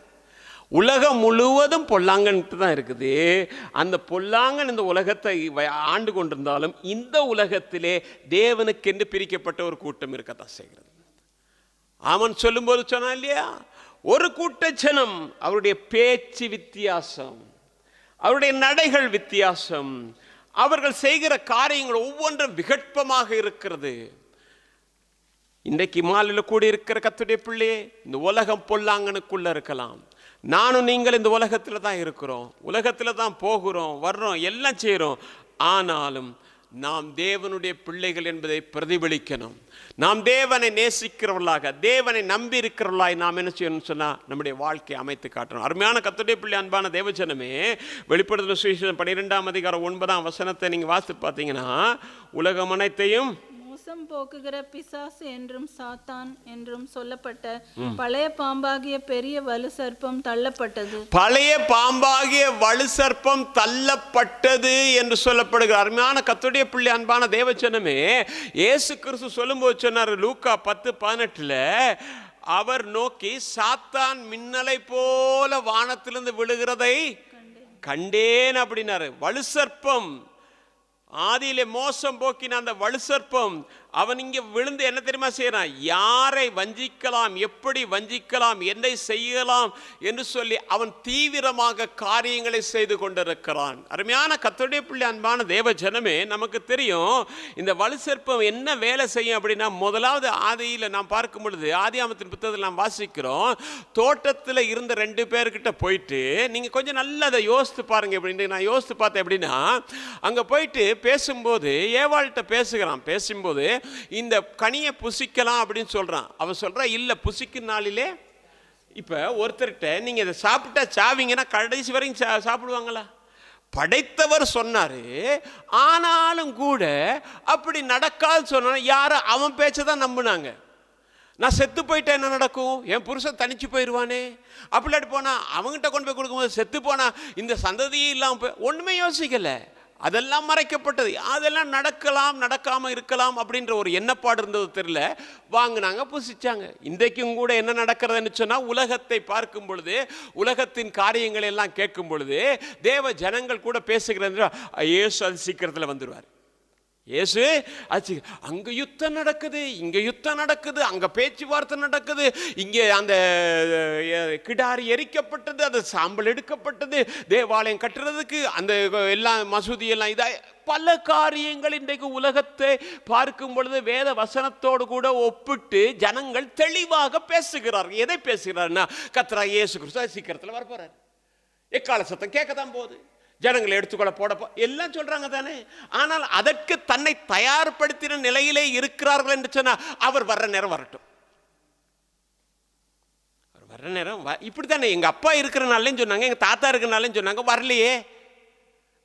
உலகம் முழுவதும் பொல்லாங்கன்ட்டு தான் இருக்குது. அந்த பொல்லாங்கன் இந்த உலகத்தை ஆண்டு கொண்டிருந்தாலும் இந்த உலகத்திலே தேவனுக்கென்று பிரிக்கப்பட்ட ஒரு கூட்டம் இருக்கத்தான் செய்கிறது. அவன் சொல்லும்போது சொன்னான் இல்லையா, ஒரு கூட்ட ஜனம் அவருடைய பேச்சு வித்தியாசம், அவருடைய நடைகள் வித்தியாசம், அவர்கள் செய்கிற காரியங்கள் ஒவ்வொன்றும் விகற்பமாக இருக்கிறது. இன்றைக்கு மாலையில் கூடி இருக்கிற கர்த்தருடைய பிள்ளையே, இந்த உலகம் பொல்லாங்கனுக்குள்ள இருக்கலாம். நானும் நீங்கள் இந்த உலகத்தில் தான் இருக்கிறோம், உலகத்தில் தான் போகிறோம் வர்றோம் எல்லாம் செய்கிறோம். ஆனாலும் நாம் தேவனுடைய பிள்ளைகள் என்பதை பிரதிபலிக்கணும். நாம் தேவனை நேசிக்கிறவர்களாக, தேவனை நம்பி இருக்கிறவர்களாய் நாம் என்ன செய்யணும்னு சொன்னால் நம்முடைய வாழ்க்கையை அமைத்து காட்டணும். அருமையான கர்த்தருடைய பிள்ளை, அன்பான தேவஜனமே, வெளிப்படுத்தல் சுவிசேஷம் 12ஆம் அதிகாரம் 9ஆம் வசனத்தை நீங்கள் வாசித்து பார்த்தீங்கன்னா, உலகம் அனைத்தையும்
மோசம் போக்குகிற பிசாசு என்றும் சாத்தான் என்றும் சொல்லப்பட்ட பழைய பாம்பாகிய பெரிய வலு சர்ப்பம் தள்ளப்பட்டது. பழைய
பாம்பாகிய வலு சர்ப்பம் தள்ளப்பட்டது என்று சொல்லப்படுகிற அருமையான கர்த்தருடைய பிள்ளை, அன்பான தேவஜனமே, இயேசு கிறிஸ்து சொல்லும்போது சொன்னார் லூக்கா 10:18, அவர் நோக்கி சாத்தான் மின்னலை போல வானத்திலிருந்து விழுகிறதை கண்டேன் அப்படின்னாரு. வலு சர்ப்பம், ஆதியிலே மோசம் போக்கின அந்த வலு சர்ப்பம், அவன் இங்கே விழுந்து என்ன தெரியுமா செய்யறான், யாரை வஞ்சிக்கலாம், எப்படி வஞ்சிக்கலாம், என்னை செய்யலாம் என்று சொல்லி அவன் தீவிரமாக காரியங்களை செய்து கொண்டிருக்கிறான். அருமையான கர்த்தருடைய பிள்ளை, அன்பான தேவ ஜனமே, நமக்கு தெரியும் இந்த வலு சர்ப்பம் என்ன வேலை செய்யும் அப்படின்னா, முதலாவது ஆதியில் நாம் பார்க்கும் பொழுது, ஆதியாகமத்தின் புத்தகத்தில் நாம் வாசிக்கிறோம், தோட்டத்தில் இருந்த 2 பேர்கிட்ட போயிட்டு, நீங்கள் கொஞ்சம் நல்லா அதை யோசித்து பாருங்க. அப்படின்னு நான் யோசித்து பார்த்தேன். எப்படின்னா, அங்கே போயிட்டு பேசும்போது ஏவாள்கிட்ட பேசும்போது இந்த கனியை புசிக்கலாம் அப்படின்னு சொல்றான். அவன் சொல்றான், இல்ல புசிக்கும் நாளிலே, இப்ப ஒருத்தர்கிட்ட நீங்க இதை சாப்பிட்டா சாவீங்கன்னா கடைசி வரைக்கும் சாப்பிடுவாங்களா? படைத்தவர் சொன்னாரு, ஆனாலும் கூட அப்படி நடக்காது சொன்னா யாரும் அவன் பேச்சதான் நம்பினாங்க. நான் செத்து போயிட்டா என்ன நடக்கும், என் புருஷன் தனிச்சு போயிடுவானே, அப்படிலாட்டி போனா அவங்ககிட்ட கொண்டு போய் கொடுக்கும்போது செத்து போனா இந்த சந்ததியே இல்லாம ஒண்ணுமே யோசிக்கல. அதெல்லாம் மறைக்கப்பட்டது, அதெல்லாம் நடக்கலாம் நடக்காம இருக்கலாம் அப்படின்ற ஒரு எண்ணப்பாடு இருந்தது தெரியல. வாங்கினாங்க, புசிச்சாங்க. இன்றைக்கும் கூட என்ன நடக்கிறதுன்னு சொன்னா, உலகத்தை பார்க்கும் பொழுது, உலகத்தின் காரியங்களை எல்லாம் கேட்கும் பொழுது, தேவ ஜனங்கள் கூட பேசுகிறது, இயேசு அது சீக்கிரத்தில் வந்துடுவார். இயேசு அங்க யுத்தம் நடக்குது, இங்க யுத்தம் நடக்குது, அங்க பேச்சுவார்த்தை நடக்குது, இங்கே அந்த கிடாரி எரிக்கப்பட்டது, அது சாம்பல் எடுக்கப்பட்டது, தேவாலயம் கட்டுறதுக்கு அந்த எல்லாம் மசூதி எல்லாம் இதா பல காரியங்கள் இன்றைக்கு உலகத்தை பார்க்கும் பொழுது வேத வசனத்தோடு கூட ஒப்பிட்டு ஜனங்கள் தெளிவாக பேசுகிறார்கள். எதை பேசுகிறார்னா, கர்த்தராகிய இயேசு கிறிஸ்து சீக்கிரத்தில் வரப்போறார், எக்கால சத்தம் கேட்கத்தான் போகுது, ஜனங்களை எடுத்துக்கொள்ள போட எல்லாம் சொல்றாங்க தானே. ஆனால் அதற்கு தன்னை தயார்படுத்தின நிலையிலே இருக்கிறார்கள் என்று சொன்னா, அவர் வர்ற நேரம் வரட்டும், அவர் வர்ற நேரம் இப்படித்தானே. எங்க அப்பா இருக்கிறனாலும் சொன்னாங்க, எங்க தாத்தா இருக்கிறனாலும் சொன்னாங்க, வரலையே.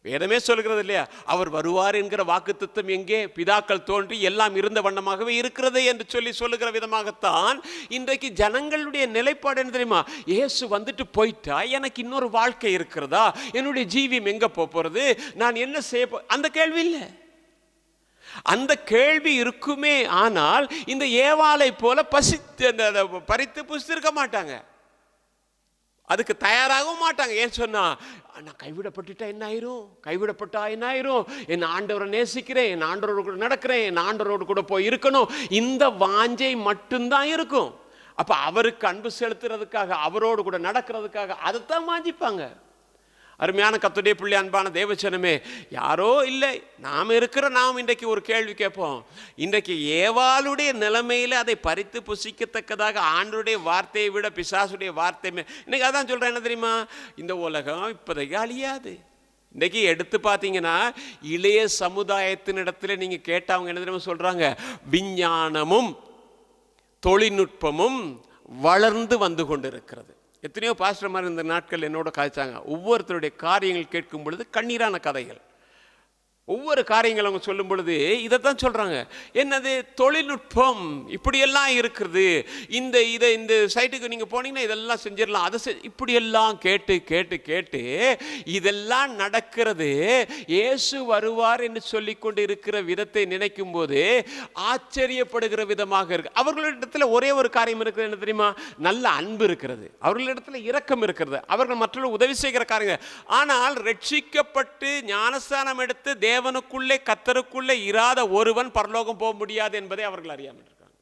வேதமே சொல்கிறது இல்லையா, அவர் வருவார் என்கிற வாக்குத்தத்தம் எங்கே, பிதாக்கள் தோன்றி எல்லாம் இருந்த வண்ணமாகவே இருக்கிறது என்று சொல்லுகிற விதமாகத்தான் இன்றைக்கு ஜனங்களுடைய நிலைப்பாடு என்ன தெரியுமா, இயேசு வந்துட்டு போயிட்டா எனக்கு இன்னொரு வாழ்க்கை இருக்கிறதா, என்னுடைய ஜீவியம் எங்க போறது, நான் என்ன செய்ய அந்த கேள்வி இல்லை. அந்த கேள்வி இருக்குமே, ஆனால் இந்த ஏவாளை போல பறித்து புசித்திருக்க மாட்டாங்க, அதுக்கு தயாராகவும் மாட்டாங்க. ஏன் சொன்னா, நான் கைவிடப்பட்டுட்டா என்ன ஆயிரும், கைவிடப்பட்டா என்ன ஆயிரும், என் ஆண்டவரை நேசிக்கிறேன், என் ஆண்டவரோடு கூட நடக்கிறேன், என் ஆண்டவரோடு கூட போய் இருக்கணும், இந்த வாஞ்சை மட்டும்தான் இருக்கும். அப்ப அவருக்கு அன்பு செலுத்துறதுக்காக, அவரோடு கூட நடக்கிறதுக்காக அதைத்தான் வாஞ்சிப்பாங்க. அருமையான கர்த்தருடைய பிள்ளை, அன்பான தேவஜனமே, யாரோ இல்லை, நாம் இன்றைக்கு ஒரு கேள்வி கேட்போம். இன்றைக்கு ஏவாளுடைய நிலைமையில அதை பறித்து புசிக்கத்தக்கதாக ஆண்டவருடைய வார்த்தையை விட பிசாசுடைய வார்த்தை, இன்னைக்கு அதான் சொல்றேன், என்ன தெரியுமா, இந்த உலகம் இப்போதைக்கு அழியாது. இன்றைக்கி எடுத்து பார்த்தீங்கன்னா, இளைய சமுதாயத்தினிடத்தில் நீங்க கேட்டவங்க என்ன தெரியுமா சொல்றாங்க, விஞ்ஞானமும் தொழில்நுட்பமும் வளர்ந்து வந்து கொண்டு இருக்கிறது. எத்தனையோ பாஸ்டர் மாதிரி இந்த நாட்கள் என்னோட காய்ச்சாங்க, ஒவ்வொருத்தருடைய காரியங்கள் கேட்கும் பொழுது கண்ணீரான கதைகள். ஒவ்வொரு காரியங்கள் அவங்க சொல்லும் பொழுது இதைத்தான் சொல்றாங்க. என்னது தொழில்நுட்பம் இப்படியெல்லாம் இருக்கிறது, இந்த சைட்டுக்கு நீங்க போனீங்கன்னா இதெல்லாம் செஞ்சிடலாம், அதை இப்படியெல்லாம் கேட்டு கேட்டு கேட்டு இதெல்லாம் நடக்கிறது. இயேசு வருவார் என்று சொல்லி கொண்டு இருக்கிற விதத்தை நினைக்கும் போது ஆச்சரியப்படுகிற விதமாக இருக்கு. அவர்களிடத்துல ஒரே ஒரு காரியம் இருக்கிறது, என்ன தெரியுமா? நல்ல அன்பு இருக்கிறது, அவர்களிடத்துல இரக்கம் இருக்கிறது, அவர்கள் மற்றவர்கள் உதவி செய்கிற காரியங்கள். ஆனால் ரட்சிக்கப்பட்டு ஞானஸ்தானம் எடுத்து தேவனுக்குள்ளே கர்த்தருக்குள்ளே இராத ஒருவன் பரலோகம் போக முடியாது என்பதை அவர்கள் அறியாமல் இருக்காங்க.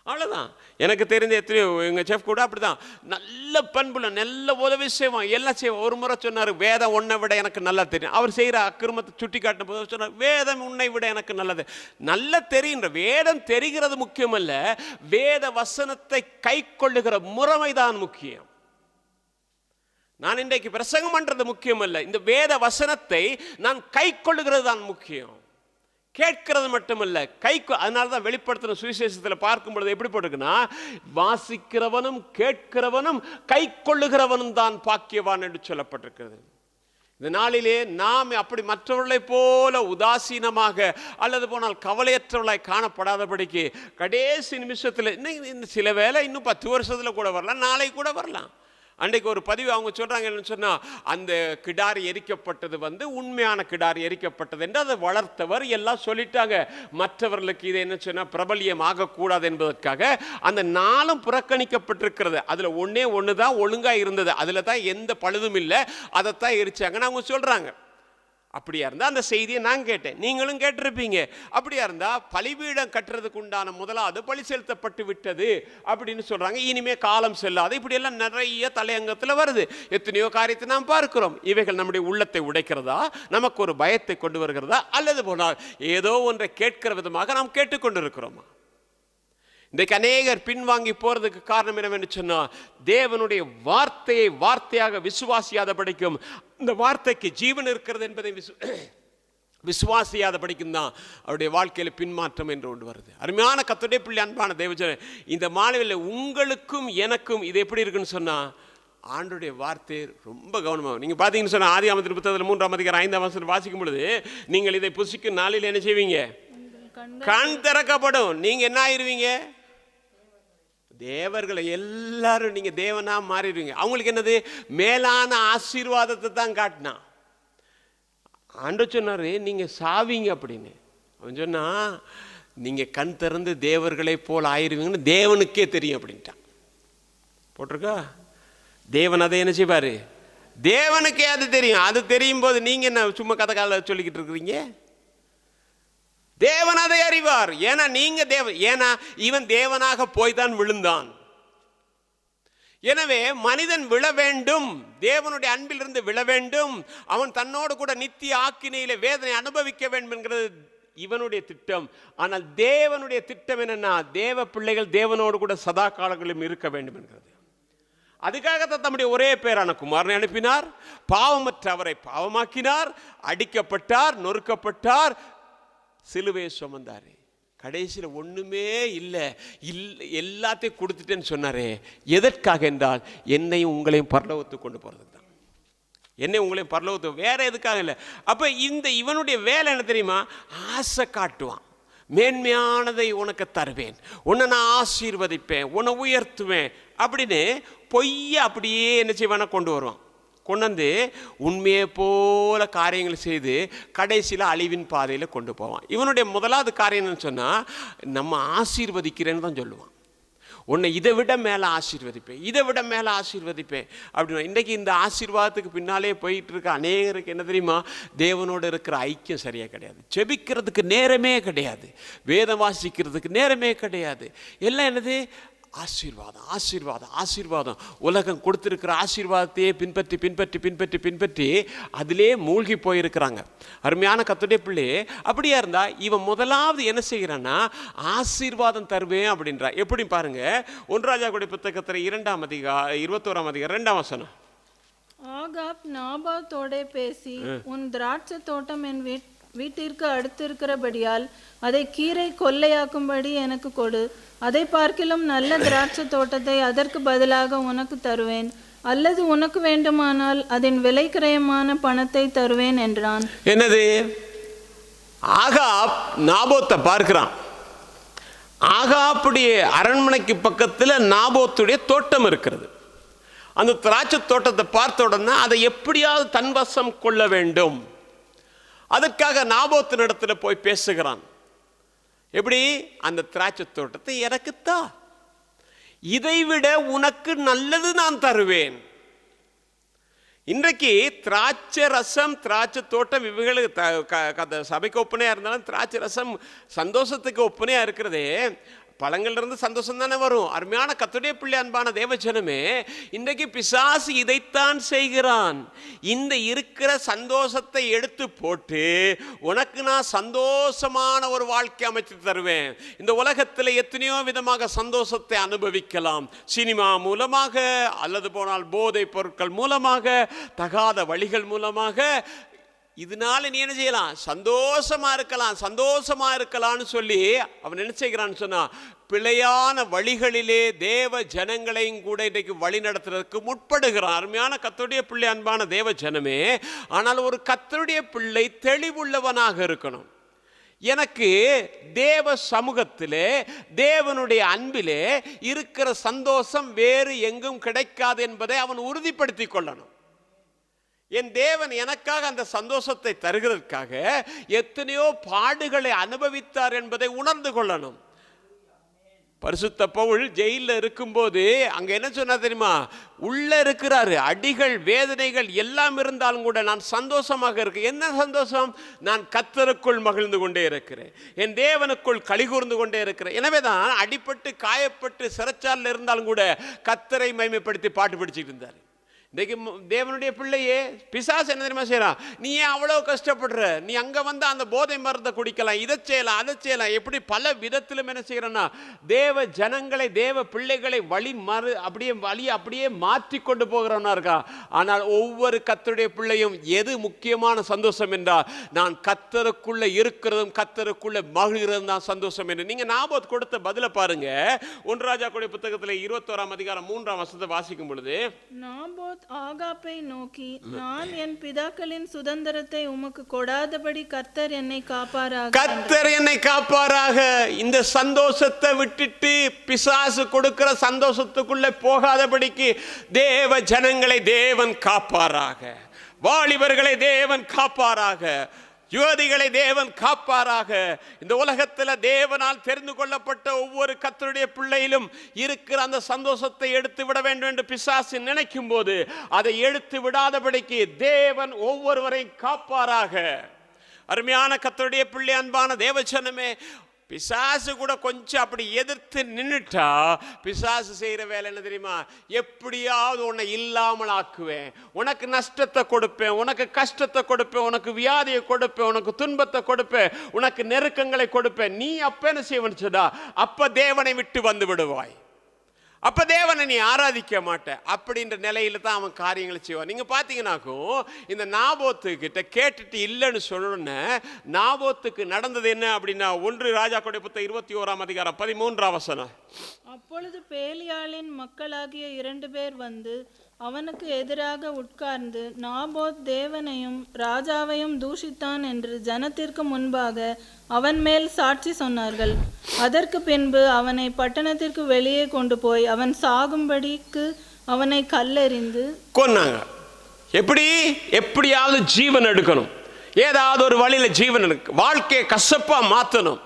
அவ்வளவுதான். எனக்கு தெரிந்த எத்தனையோ எங்க செஃப் கூட அப்படிதான், நல்ல பண்புல நல்ல உதவி செய்வான், எல்லாம் செய்வான். ஒரு முறை சொன்னார், வேதம் உன்னை விட எனக்கு நல்லா தெரியும். அவர் செய்கிற அக்கிரமத்தை சுட்டி காட்டின போது சொன்னார், வேதம் உன்னை விட எனக்கு நல்லது. நல்ல தெரிகின்ற வேதம் தெரிகிறது முக்கியமல்ல, வேத வசனத்தை கை கொள்ளுகிற முறைமைதான் முக்கியம். நான் இன்றைக்கு பிரசங்கம் பண்றது முக்கியம் அல்ல, இந்த வேத வசனத்தை நான் கை கொள்ளுகிறது தான் முக்கியம். கேட்கிறது மட்டுமல்ல, அதனாலதான் வெளிப்படுத்தின சுவிசேஷத்தில் பார்க்கும் பொழுது எப்படி போட்டிருக்குன்னா, வாசிக்கிறவனும் கேட்கிறவனும் கை கொள்ளுகிறவனும் தான் பாக்கியவான் என்று சொல்லப்பட்டிருக்கிறது. இந்த நாளிலே நாம் அப்படி மற்றவர்களை போல உதாசீனமாக அல்லது போனால் கவலையற்றவர்களாய் காணப்படாதபடிக்கு கடைசி நிமிஷத்தில் இன்னும் சில வேளை இன்னும் 10 வருஷத்துல கூட வரலாம், நாளை கூட வரலாம். அன்றைக்கு ஒரு பதிவு அவங்க சொல்றாங்க, என்னன்னு சொன்னா, அந்த கிடாரி எரிக்கப்பட்டது உண்மையான கிடாரி எரிக்கப்பட்டது என்று அதை வளர்த்தவர் எல்லாம் சொல்லிட்டாங்க. மற்றவர்களுக்கு இதை என்ன சொன்னா பிரபல்யம் ஆகக்கூடாது என்பதற்காக அந்த நாளும் புறக்கணிக்கப்பட்டிருக்கிறது. அதுல ஒண்ணு தான் ஒழுங்கா இருந்தது, அதுல தான் எந்த பழுதும் இல்லை, அதைத்தான் எரிச்சாங்கன்னு அவங்க சொல்றாங்க. அப்படியா இருந்தா அந்த செய்தியை நான் கேட்டேன், நீங்களும் கேட்டிருப்பீங்க. அப்படியா இருந்தா பலிபீடம் கட்டுறதுக்கு உண்டான முதலாவது பலி செலுத்தப்பட்டு விட்டது அப்படின்னு சொல்றாங்க. இனிமே காலம் செல்லாது, இப்படி எல்லாம் நிறைய தலையங்கத்துல வருது. எத்தனையோ காரியத்தை நாம் பார்க்கிறோம். இவைகள் நம்முடைய உள்ளத்தை உடைக்கிறதா, நமக்கு ஒரு பயத்தை கொண்டு வருகிறதா, அல்லது போனால் ஏதோ ஒன்றை கேட்கிற விதமாக நாம் கேட்டுக்கொண்டிருக்கிறோமா? இன்றைக்கு அநேகர் பின்வாங்கி போறதுக்கு காரணம் என்னவென்று சொன்னா, தேவனுடைய வார்த்தையை வார்த்தையாக விசுவாசியாத படிக்கும், இந்த வார்த்தைக்கு ஜீவன் இருக்கிறது என்பதை விசுவாசியாத படிக்கும் தான் அவருடைய வாழ்க்கையில் பின்மாற்றம் என்று கொண்டு வருது. அருமையான கர்த்தருடைய பிள்ளை, அன்பான தேவஜனமே, இந்த மாலையில் உங்களுக்கும் எனக்கும் இது எப்படி இருக்குன்னு சொன்னா, ஆண்டவருடைய வார்த்தை ரொம்ப கவனமாக நீங்க பார்த்தீங்கன்னு சொன்னா, ஆதியாகமத்தின் புத்தகத்தில் 3ஆம் அதிகாரம் 5ஆம் வசனம் வாசிக்கும் பொழுது, நீங்கள் இதை புசிக்கும் நாளில் என்ன செய்வீங்க? கண் திறக்கப்படும். நீங்க என்ன ஆயிருவீங்க? தேவர்களை எல்லாரும் நீங்க தேவனா மாறிடுவீங்க. அவங்களுக்கு என்னது? மேலான ஆசீர்வாதத்தை தான் காட்டினா. ஆண்டவர் சொன்னாரு, நீங்க சாவீங்க அப்படின்னு. அவன் சொன்னா, நீங்க கண் திறந்து தேவர்களை போல் ஆயிருவீங்கன்னு தேவனுக்கே தெரியும் அப்படின்ட்டான். போட்டிருக்கா? தேவன் அதை என்ன செய்வாரு? தேவனுக்கே அது தெரியும். அது தெரியும் போது நீங்க என்ன சும்மா கதை கால சொல்லிக்கிட்டு இருக்கிறீங்க? தேவன் அதை அறிவார். ஏன்னா நீங்க ஏன்னா இவன் தேவனாக போய் தான் விழுந்தான். எனவே மனிதன் விழ வேண்டும், தேவனுடைய அன்பிலிருந்து விழ வேண்டும், அவன் தன்னோடு கூட நித்திய ஆக்கினையிலே வேதனை அனுபவிக்க வேண்டும் என்கிறது இவனுடைய திட்டம். ஆனால் தேவனுடைய திட்டம் என்னன்னா, தேவ பிள்ளைகள் தேவனோடு கூட சதா காலங்களிலும் இருக்க வேண்டும் என்கிறது. அதுக்காகத்தான் தம்முடைய ஒரே பேரான குமாரனை அனுப்பினார், பாவமற்ற அவரை பாவமாக்கினார், அடிக்கப்பட்டார், நொறுக்கப்பட்டார், சிலுவையை சுமந்தாரு. கடைசியில் ஒண்ணுமே இல்லை, எல்லாத்தையும் கொடுத்துட்டேன்னு சொன்னாரே. எதற்காக என்றால், என்னையும் உங்களையும் பரலோகத்துக்கு கொண்டு போறதுக்கு தான். என்னை உங்களையும் பரலோகத்துக்கு, வேற எதுக்காக இல்லை. அப்ப இவனுடைய வேலை என்ன தெரியுமா? ஆசை காட்டுவான். மேன்மையானதை உனக்கு தருவேன், உன்னை நான் ஆசீர்வதிப்பேன், உன்னை உயர்த்துவேன் அப்படின்னு பொய்ய அப்படியே என்ன செய்வானா கொண்டு வருவான். கொண்டு வந்து உண்மையை போல காரியங்கள் செய்து கடைசியில் அழிவின் பாதையில் கொண்டு போவான். இவனுடைய முதலாவது காரியம் என்னன்னு சொன்னால், நம்ம ஆசீர்வதிக்கிறேன்னு தான் சொல்லுவான். உன்னை இதை விட மேலே ஆசீர்வதிப்பேன், இதை விட மேலே ஆசீர்வதிப்பேன் அப்படின்னா. இன்றைக்கி இந்த ஆசீர்வாதத்துக்கு பின்னாலே போயிட்டு இருக்க அநேகருக்கு என்ன தெரியுமா? தேவனோடு இருக்கிற ஐக்கியம் சரியாக கிடையாது, செபிக்கிறதுக்கு நேரமே கிடையாது, வேதம் வாசிக்கிறதுக்கு நேரமே கிடையாது. எல்லாம் என்னது? ஆசீர்வாதம், ஆசீர்வாதம், ஆசீர்வாதம். உலகம் கொடுத்திருக்கிற ஆசீர்வாதத்தையே பின்பற்றி பின்பற்றி பின்பற்றி பின்பற்றி அதிலே மூழ்கி போயிருக்கிறாங்க. அருமையான கர்த்தருடைய பிள்ளையே, அப்படியா இருந்தா இவன் முதலாவது என்ன செய்கிறான்னா, ஆசீர்வாதம் தருவேன் அப்படின்றா. எப்படி பாருங்க, 1 ராஜாக்களுடைய புத்தகத்தில் 2ஆம் அதிகாரம் 21ஆம் அதிகாரம் 2ஆம் வசனம்.
ஆகாப் நாபாத்தோட பேசி, உன் திராட்சை தோட்டம் என் வீட்டிற்கு அடுத்திருக்கிறபடியால் அதை கீரை கொள்ளையாக்கும்படி எனக்கு கொடு, அதை பார்க்கிலும் நல்ல திராட்சை தோட்டத்தை அதற்கு பதிலாக உனக்கு தருவேன், அல்லது உனக்கு வேண்டுமானால் அதன் விலை கிரயமான பணத்தை தருவேன் என்றான்.
என்னது? ஆகாப் நாபோத்தை பார்க்கிறான். ஆகாப்புடைய அரண்மனைக்கு பக்கத்தில் நாபோத்துடைய தோட்டம் இருக்கிறது. அந்த திராட்சை தோட்டத்தை பார்த்த உடனே அதை எப்படியாவது தன்வசம் கொள்ள வேண்டும். அதற்காக நாபோத்தின் இடத்துல போய் பேசுகிறான். எப்படி? அந்த திராட்சை தோட்டத்தை எனக்குத்தா, இதைவிட உனக்கு நல்லது நான் தருவேன். இன்றைக்கு திராட்சை ரசம், திராட்சை தோட்டம் இவைகளுக்கு சபைக்கு ஒப்பனையா இருந்தாலும் திராட்சை ரசம் சந்தோஷத்துக்கு ஒப்பனையா இருக்கிறதே. பழங்கள்ல இருந்து சந்தோஷம் தானே வரும். அருமையான கர்த்தருடைய பிள்ளை, அன்பான தேவஜனமே, இன்றைக்கு பிசாசு இதைத்தான் செய்கிறான். இந்த இருக்கிற சந்தோஷத்தை எடுத்து போட்டு உனக்கு நான் சந்தோஷமான ஒரு வாழ்க்கை அமைத்து தருவேன். இந்த உலகத்தில் எத்தனையோ விதமாக சந்தோஷத்தை அனுபவிக்கலாம். சினிமா மூலமாக, அல்லது போனால் போதை பொருட்கள் மூலமாக, தகாத வழிகள் மூலமாக. இதனால நீ என்ன செய்யலாம்? சந்தோஷமா இருக்கலாம், சந்தோஷமா இருக்கலாம்னு சொல்லி அவன் என்ன செய்கிறான்னு சொன்னா, பிழையான வழிகளிலே தேவ ஜனங்களையும் கூட இன்றைக்கு வழி நடத்துறதுக்கு முற்படுகிறான். அருமையான கர்த்தருடைய பிள்ளை, அன்பான தேவ ஜனமே, ஆனால் ஒரு கர்த்தருடைய பிள்ளை தெளிவுள்ளவனாக இருக்கணும். எனக்கு தேவ சமூகத்திலே, தேவனுடைய அன்பிலே இருக்கிற சந்தோஷம் வேறு எங்கும் கிடைக்காது என்பதை அவன் உறுதிப்படுத்தி கொள்ளணும். என் தேவன் எனக்காக அந்த சந்தோஷத்தை தருகிறதுக்காக எத்தனையோ பாடுகளை அனுபவித்தார் என்பதை உணர்ந்து கொள்ளணும். பரிசுத்த பவுல் ஜெயிலில் இருக்கும்போது அங்க என்ன சொன்னா தெரியுமா? உள்ள இருக்கிறாரு, அடிகள் வேதனைகள் எல்லாம் இருந்தாலும் கூட நான் சந்தோஷமாக இருக்கேன். என்ன சந்தோஷம்? நான் கர்த்தருக்குள் மகிழ்ந்து கொண்டே இருக்கிறேன், என் தேவனுக்குள் களிகூர்ந்து கொண்டே இருக்கிறேன். எனவேதான் அடிபட்டு காயப்பட்டு சிறைச்சாலையில் இருந்தாலும் கூட கர்த்தரை மகிமைப்படுத்தி பாட்டு படிச்சுட்டு இருந்தார். இன்றைக்கு தேவனுடைய பிள்ளையே பிசாசு என்ன தெரியுமா செய்யறான்? நீ ஏன் அவ்வளோ கஷ்டப்படுற? நீ அங்கே வந்து அந்த போதை மருந்தை குடிக்கலாம், இதை செய்யலாம், அதை செய்யலாம், எப்படி பல விதத்திலும் என்ன செய்யறன்னா தேவ ஜனங்களை, தேவ பிள்ளைகளை அப்படியே மாற்றி கொண்டு போகிறவனா இருக்கா. ஆனால் ஒவ்வொரு கர்த்தருடைய பிள்ளையும் எது முக்கியமான சந்தோஷம் என்றால், நான் கர்த்தருக்குள்ள இருக்கிறதும் கர்த்தருக்குள்ள மகிழ்கிறதும் தான் சந்தோஷம் என்று. நீங்க நாபோத் கொடுத்த பதில பாருங்க. 1 ராஜாக்களுடைய புத்தகத்தில் 21ஆம் அதிகாரம் 3ஆம் வசனத்தை வாசிக்கும் பொழுது,
நாபோத் ஆகாப்பை நோக்கி, நான் என் பிதாக்களின் சுதந்திரத்தை உமக்கு கொடாதபடி கர்த்தர் என்னை காப்பாராக,
கர்த்தர் என்னை காப்பாராக. இந்த சந்தோஷத்தை விட்டுட்டு பிசாசு கொடுக்கிற சந்தோஷத்துக்குள்ள போகாதபடிக்கு தேவ ஜனங்களை தேவன் காப்பாராக, வாலிபர்களை தேவன் காப்பாராக, யுவதிகளை தேவன் காப்பாராக. இந்த உலகத்தில் தேவனால் தெரிந்து கொள்ளப்பட்ட ஒவ்வொரு கர்த்தருடைய பிள்ளையிலும் இருக்கிற அந்த சந்தோஷத்தை எடுத்து விட வேண்டும் என்று பிசாசு நினைக்கும் போது அதை எடுத்து விடாதபடிக்கு தேவன் ஒவ்வொருவரையும் காப்பாராக. அருமையான கர்த்தருடைய பிள்ளை, அன்பான தேவஜனமே, பிசாசு கூட கொஞ்சம் அப்படி எதிர்த்து நின்றுட்டா பிசாசு செய்கிற வேலை என்ன தெரியுமா? எப்படியாவது உன்னை இல்லாமல் ஆக்குவேன், உனக்கு நஷ்டத்தை கொடுப்பேன், உனக்கு கஷ்டத்தை கொடுப்பேன், உனக்கு வியாதியை கொடுப்பேன், உனக்கு துன்பத்தை கொடுப்பேன், உனக்கு நெருக்கங்களை கொடுப்பேன். நீ அப்ப என்ன செய்வா? அப்ப தேவனை விட்டு வந்து விடுவாய், அப்ப தேவனை நீ ஆராதிக்க மாட்ட. அப்படின்ற நிலையில தான் அவன் காரியங்களை செய்வான். நீங்க பாத்தீங்கன்னாக்கும் இந்த நாபோத்து கிட்ட கேட்டுட்டு இல்லைன்னு சொல்லணும்னு நாபோத்துக்கு நடந்தது என்ன அப்படின்னா, 1 ராஜாக்களுடைய புத்தகம் 21ஆம் அதிகாரம் 13ஆம் வசனம்.
அப்பொழுது பேலியாளின் மக்களாகிய 2 பேர் வந்து அவனுக்கு எதிராக உட்கார்ந்து, நாபோத் தேவனையும் ராஜாவையும் தூஷித்தான் என்று ஜனத்திற்கு முன்பாக அவன் மேல் சாட்சி சொன்னார்கள். அதற்கு பின்பு அவனை பட்டணத்திற்கு வெளியே கொண்டு போய் அவன் சாகும்படிக்கு அவனை கல்லெறிந்து
கொன்னாங்க. எப்படியாவது ஜீவன் எடுக்கணும், ஏதாவது ஒரு வழியில ஜீவன் எடுக்க, வாழ்க்கையை கசப்பா மாற்றணும்.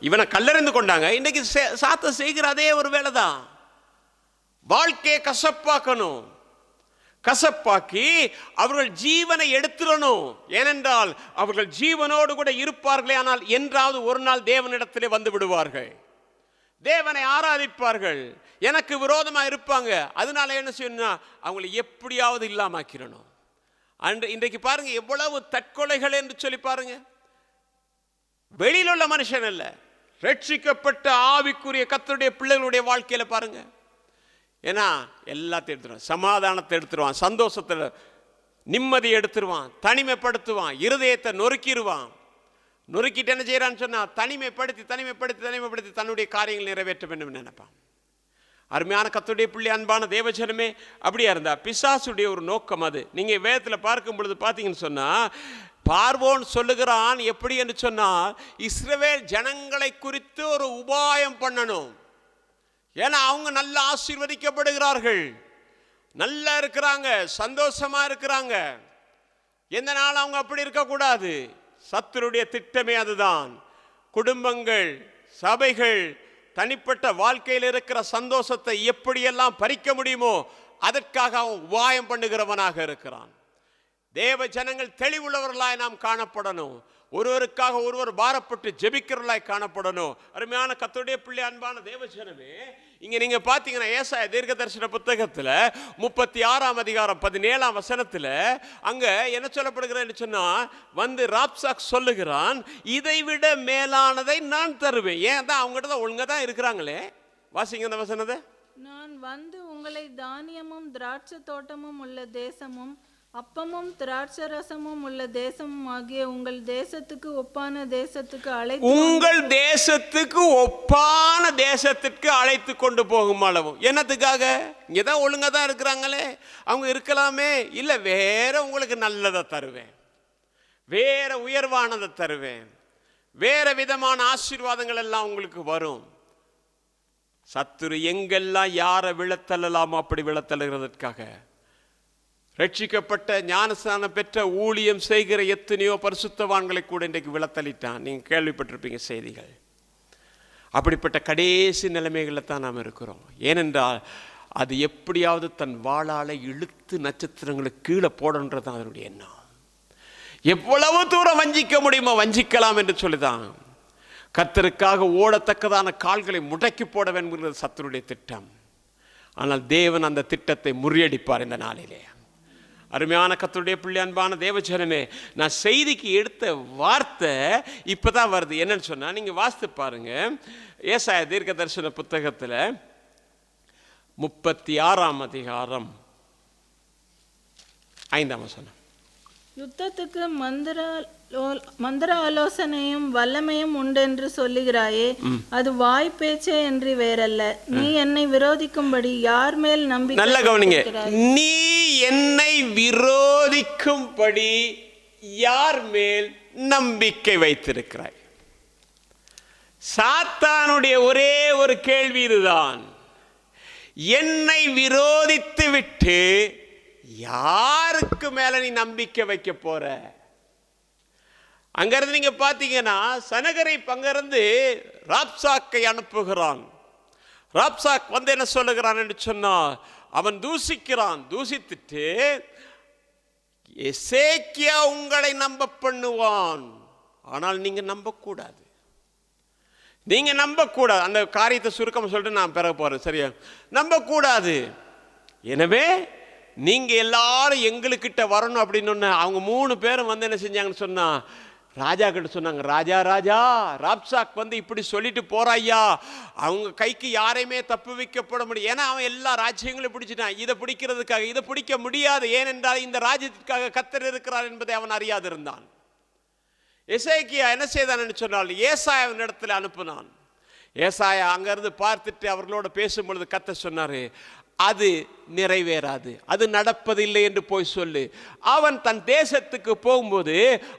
இவனை கல்லெறிந்து கொண்டாங்க. இன்னைக்கு சாத்த செய்கிற அதே ஒரு வேலை தான். வாழ்க்கையை கசப்பாக்கணும், கசப்பாக்கி அவர்கள் ஜீவனை எடுத்துடணும். ஏனென்றால் அவர்கள் ஜீவனோடு கூட இருப்பார்களே, ஆனால் என்றாவது ஒரு நாள் தேவனிடத்திலே வந்து விடுவார்கள், தேவனை ஆராதிப்பார்கள், எனக்கு விரோதமா இருப்பாங்க. அதனால என்ன செய்யணும்னா அவங்களை எப்படியாவது இல்லாமக்கிடணும். இன்றைக்கு பாருங்க எவ்வளவு தற்கொலைகள் என்று சொல்லி பாருங்க. வெளியில் உள்ள மனுஷன் அல்ல, ரட்சிக்கப்பட்ட ஆவிக்குரிய கர்த்தருடைய பிள்ளைகளுடைய வாழ்க்கையில பாருங்க. ஏன்னா எல்லாத்தையும் எடுத்துருவான், சமாதானத்தை எடுத்துருவான், சந்தோஷத்தை, நிம்மதியை எடுத்துருவான், தனிமைப்படுத்துவான், இருதயத்தை நொறுக்கிடுவான். நொறுக்கிட்டு என்ன செய்யறான்னு சொன்னா தனிமைப்படுத்தி தன்னுடைய காரியங்கள் நிறைவேற்ற வேண்டும் நினைப்பான். அருமையான கர்த்தருடைய பிள்ளை, அன்பான தேவஜனமே, அப்படியா இருந்தா பிசாசுடைய ஒரு நோக்கம் அது. நீங்க வேதத்தில் பார்க்கும் பொழுது பார்த்தீங்கன்னு சொன்னா, பார்வோன் சொல்லுகிறான் எப்படி என்று சொன்னால், இஸ்ரவேல் ஜனங்களை குறித்து ஒரு உபாயம் பண்ணணும். ஏன்னா அவங்க நல்லா ஆசீர்வதிக்கப்படுகிறார்கள், நல்லா இருக்கிறாங்க, சந்தோஷமா இருக்கிறாங்க. எந்த நாள் அவங்க அப்படி இருக்கக்கூடாது. சத்துருடைய திட்டமே அதுதான். குடும்பங்கள், சபைகள், தனிப்பட்ட வாழ்க்கையில் இருக்கிற சந்தோஷத்தை எப்படியெல்லாம் பறிக்க முடியுமோ அதற்காக அவன் உபாயம் பண்ணுகிறவனாக இருக்கிறான். தேவ ஜனங்கள் தெளிவுள்ளவர்களாய் நாம் காணப்படணும். ஒருவருக்காக ஒருவர் பாரப்பட்டு ஜெபிக்கிறவர்களாய் காணப்படணும். அருமையான கர்த்தருடைய பிள்ளை, அன்பான தேவஜனமே, இங்க நீங்க பாத்தீங்கன்னா ஏசாயா தீர்க்கதரிசன புத்தகத்துல 36 அதிகாரம் 17 வசனத்துல அங்க என்ன சொல்லப்படுகிறது சொன்னா, வந்து ராப்சாக் சொல்லுகிறான், இதை விட மேலானதை நான் தருவேன். ஏன் தான் அவங்ககிட்ட தான் ஒழுங்கா தான் இருக்கிறாங்களே. வாசிங்க அந்த வசனத்தை.
நான் வந்து உங்களை தானியமும் திராட்சை தோட்டமும் உள்ள தேசமும் அப்பமும் திராட்சரசமும் உள்ள தேசமும் ஆகிய உங்கள் தேசத்துக்கு ஒப்பான தேசத்துக்கு
அழைத்து கொண்டு போகும் அளவும். என்னத்துக்காக? இங்கதான் ஒழுங்கா தான் இருக்கிறாங்களே, அவங்க இருக்கலாமே. இல்ல, வேற உங்களுக்கு நல்லதை தருவேன், வேற உயர்வானதை தருவேன், வேற விதமான ஆசீர்வாதங்கள் எல்லாம் உங்களுக்கு வரும். சத்துரு எங்கெல்லாம் யாரை விழத்தள்ளலாமோ அப்படி விழத்தள்ளுகிறதற்காக ரட்சிக்கப்பட்ட ஞானஸ்நானம் பெற்ற ஊழியம் செய்கிற எத்தனையோ பரிசுத்தவான்களை கூட இன்றைக்கு விழத்தளிட்டான். நீங்கள் கேள்விப்பட்டிருப்பீங்க செய்திகள். அப்படிப்பட்ட கடைசி நிலைமைகளில் தான் நாம் இருக்கிறோம். ஏனென்றால் அது எப்படியாவது தன் வாளால் இழுத்து நட்சத்திரங்களுக்கு கீழே போடன்றது தான் அதனுடைய எண்ணம். எவ்வளவு தூரம் வஞ்சிக்க முடியுமோ வஞ்சிக்கலாம் என்று சொல்லிதான் கர்த்தருக்காக ஓடத்தக்கதான கால்களை முடக்கி போட வேண்டும் சத்துருடைய திட்டம். ஆனால் தேவன் அந்த திட்டத்தை முறியடிப்பார் இந்த நாளிலே. அருமையான கர்த்தருடைய பிள்ளை, அன்பான தேவஜனமே, நான் செய்திக்கு எடுத்த வார்த்தை இப்பதான் வருது. என்னன்னு சொன்னா, நீங்க வாசித்து பாருங்க ஏசாயா தீர்க்க தரிசன புத்தகத்துல 36 அதிகாரம் 5 வசனம்.
யுத்தத்துக்கு மந்திர ஆலோசனையும் வல்லமையும் உண்டென்று சொல்லுகிறாயே, அது வாய் பேச்சே என்று வேறல்ல. நீ என்னை விரோதிக்கும்படி யார் மேல் நம்பிக்கை?
நல்ல கவனிங்க. நீ என்னை விரோதிக்கும்படி யார் மேல் நம்பிக்கை வைத்திருக்கிறாய்? சாத்தானுடைய ஒரே ஒரு கேள்வி இதுதான். என்னை விரோதித்து விட்டு யாருக்கு மேல நீ நம்பிக்கை வைக்க போற? அங்கிருந்து நீங்க பாத்தீங்கன்னா சனகரை பங்கிருந்து ராப்சாக்கை அனுப்புகிறான். ராப்சாக் வந்து என்ன சொல்லுகிறான் என்று சொன்னா, அவன் தூசிக்கிறான். தூசித்துட்டு எசேக்கியா உங்களை நம்ப பண்ணுவான், ஆனால் நீங்க நம்பக்கூடாது, நீங்க நம்பக்கூடாது. அந்த காரியத்தை சுருக்கம் சொல்லிட்டு நான் பெற போறேன், சரியா? நம்பக்கூடாது. எனவே நீங்க எல்லாரும் எங்களுக்கிட்ட வரணும் அப்படின்னு அவங்க 3 பேரும் வந்து என்ன செஞ்சாங்கன்னு சொன்னா, ராஜா கிட்ட சொன்னாங்க, ராஜா ராஜா ராப்சாக் வந்து இப்படி சொல்லிட்டு போறாய்யா, அவங்க கைக்கு யாரையுமே தப்பு வைக்கப்பட முடியும். ஏன்னா அவன் எல்லா ராஜ்யங்களையும் பிடிச்சிட்டான். இதை பிடிக்கிறதுக்காக இதை பிடிக்க முடியாது. ஏனென்றால் இந்த ராஜ்யத்திற்காக கர்த்தர் இருக்கிறார் என்பதை அவன் அறியாதிருந்தான். எசேக்கியா என்ன செய்தான் சொன்னால், ஏசாயாவின் இடத்துல அனுப்பினான். ஏசாயா அங்கிருந்து பார்த்துட்டு அவர்களோட பேசும் பொழுது கர்த்தர் சொன்னாரு, அது நிறைவேறாது, அது நடப்பதில்லை என்று போய் சொல்லு. அவன் தன் தேசத்துக்கு போகும்போது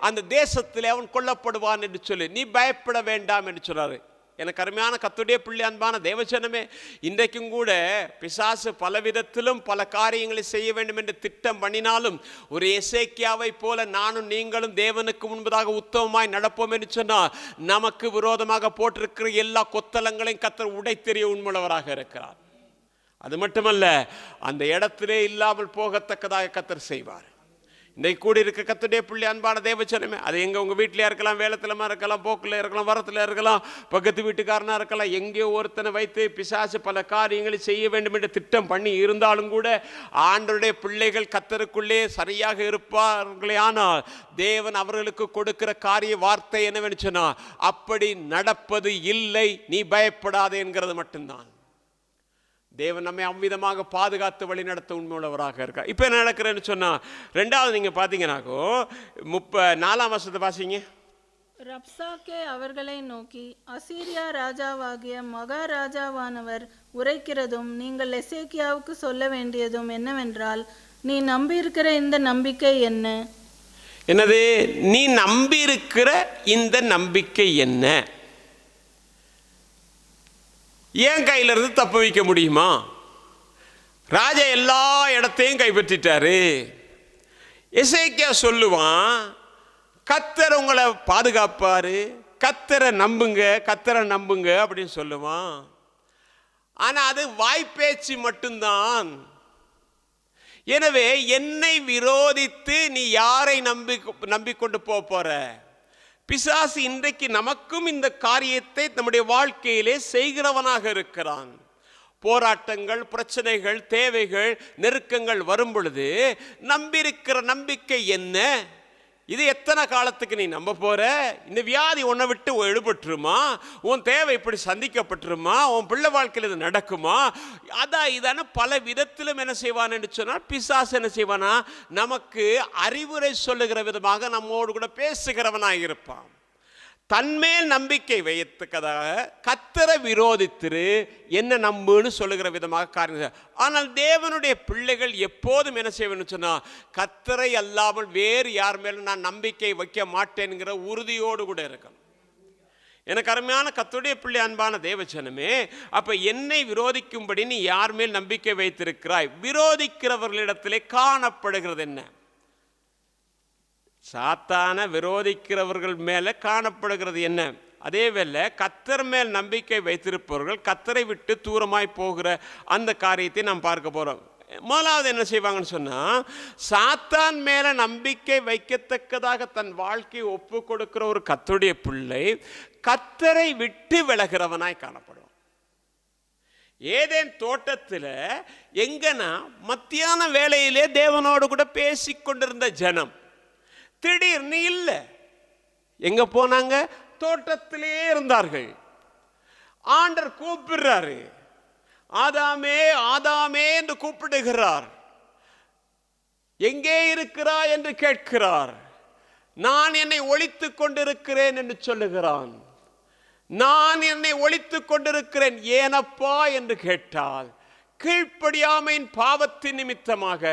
அந்த தேசத்தில் அவன் கொல்லப்படுவான் என்று சொல்லு, நீ பயப்பட வேண்டாம் என்று சொன்னாரு. எனக்கு அருமையான கர்த்தருடைய பிள்ளை, அன்பான தேவஜனமே, இன்றைக்கும் கூட பிசாசு பலவிதத்திலும் பல காரியங்களை செய்ய வேண்டும் என்று திட்டம் பண்ணினாலும், ஒரு எசேக்கியாவை போல நானும் நீங்களும் தேவனுக்கு முன்பதாக உத்தமமாய் நடப்போம் என்று சொன்னால், நமக்கு விரோதமாக போட்டிருக்கிற எல்லா கொத்தலங்களையும் கர்த்தர் உடைத்தெறிய உண்மையுள்ளவராக இருக்கிறார். அது மட்டுமல்ல, அந்த இடத்திலே இல்லாமல் போகத்தக்கதாக கர்த்தர் செய்வார். இன்றைக்கு கூடி இருக்க கர்த்தருடைய பிள்ளை, அன்பான தேவஜனமே, அது எங்க உங்க வீட்டிலே இருக்கலாம், வேலத்திலமா இருக்கலாம், போக்குல இருக்கலாம், வரத்துல இருக்கலாம், பக்கத்து வீட்டுக்காரனா இருக்கலாம், எங்கேயோ ஒருத்தனை வைத்து பிசாசு பல காரியங்களை செய்ய வேண்டும் என்று திட்டம் பண்ணி இருந்தாலும் கூட ஆண்டவருடைய பிள்ளைகள் கர்த்தருக்குள்ளே சரியாக இருப்பார்களே. ஆனால் தேவன் அவர்களுக்கு கொடுக்கிற காரிய வார்த்தை என்னவென்று சொன்னா, அப்படி நடப்பது இல்லை, நீ பயப்படாதே என்கிறது மட்டும்தான். தேவன் நம்மை அவ்விதமாக பாதுகாத்து வழி நடத்த உண்மையுள்ளவராக இருக்கார். இப்போ என்ன நடக்கிறேன்னு சொன்னா, 2வது நீங்க பாத்தீங்கன்னாக்கோ 34 வசனத்தை வாசிங்க.
ரப்சாக்கே அவர்களை நோக்கி, அசீரியா ராஜாவாகிய மகாராஜாவானவர் உரைக்கிறதும் நீங்கள் எசேக்கியாவுக்கு சொல்ல வேண்டியதும் என்னவென்றால், நீ நம்பியிருக்கிற இந்த நம்பிக்கை என்ன?
என்னது? நீ நம்பியிருக்கிற இந்த நம்பிக்கை என்ன? ஏன் கையிலிருந்து தப்பு வைக்க முடியுமா? ராஜா எல்லா இடத்தையும் கைப்பற்றிட்டாரு. எசேக்கியா சொல்லுவான், கர்த்தர் உங்களை பாதுகாப்பாரு, கர்த்தரை நம்புங்க, கர்த்தரை நம்புங்க அப்படின்னு சொல்லுவான். ஆனால் அது வாய்ப்பேச்சு மட்டும்தான். எனவே என்னை விரோதித்து நீ யாரை நம்பிக்கொண்டு போற? பிசாசு இன்றைக்கு நமக்கும் இந்த காரியத்தை நம்முடைய வாழ்க்கையிலே செய்கிறவனாக இருக்கிறான். போராட்டங்கள், பிரச்சனைகள், தேவைகள், நெருக்கங்கள் வரும் பொழுது நம்பியிருக்கிற நம்பிக்கை என்ன? இது எத்தனை காலத்துக்கு நீ நம்ப போற? இந்த வியாதி உன்னை விட்டு எடுபட்டுருமா? உன் தேவை இப்படி சந்திக்கப்பட்டுருமா? உன் பிள்ளை வாழ்க்கையில் இது நடக்குமா? இதான பல விதத்திலும் என்ன செய்வான் என்று சொன்னால், பிசாசு என்ன செய்வானா, நமக்கு அறிவுரை சொல்லுகிற விதமாக நம்மோடு கூட பேசுகிறவனாக இருப்பான். தன்மேல் நம்பிக்கை வைத்ததாக கர்த்தரை விரோதித்திரு, என்ன நம்புன்னு சொல்லுகிற விதமாக காரியம். ஆனால் தேவனுடைய பிள்ளைகள் எப்போதும் என்ன செய்வேன்னு சொன்னால், கர்த்தரை அல்லாமல் வேறு யார் மேலும் நான் நம்பிக்கை வைக்க மாட்டேன்கிற உறுதியோடு கூட இருக்கணும். எனக்கு அருமையான கர்த்தருடைய பிள்ளை, அன்பான தேவஜனமே, அப்போ என்னை விரோதிக்கும்படி நீ யார் மேல் நம்பிக்கை வைத்திருக்கிறாய்? விரோதிக்கிறவர்களிடத்திலே காணப்படுகிறது என்ன? சாத்தான விரோதிக்கிறவர்கள் மேலே காணப்படுகிறது என்ன? அதே வேளை கர்த்தர் மேல் நம்பிக்கை வைத்திருப்பவர்கள் கர்த்தரை விட்டு தூரமாய் போகிற அந்த காரியத்தை நாம் பார்க்க போகிறோம். முதலாவது என்ன செய்வாங்கன்னு சொன்னால், சாத்தான் மேலே நம்பிக்கை வைக்கத்தக்கதாக தன் வாழ்க்கையை ஒப்பு கொடுக்கிற ஒரு கர்த்தருடைய பிள்ளை கர்த்தரை விட்டு விலகிறவனாய் காணப்படுவான். ஏதேன் தோட்டத்தில் எங்கன்னா மத்தியான வேளையிலே தேவனோடு கூட பேசி கொண்டிருந்த ஜனம் திடீர்னு இல்லை. எங்க போனாங்க? தோட்டத்திலே இருந்தார்கள். ஆண்டவர் கூப்பிடுறாரு, ஆதாமே ஆதாமே என்று கூப்பிடுகிறார். எங்கே இருக்கிறாய் என்று கேட்கிறார். நான் என்னை ஒளித்துக் கொண்டிருக்கிறேன் என்று சொல்லுகிறான். நான் என்னை ஒளித்துக் கொண்டிருக்கிறேன் ஏனப்பா என்று கேட்டால், கீழ்ப்படியாமையின் பாவத்தின் நிமித்தமாக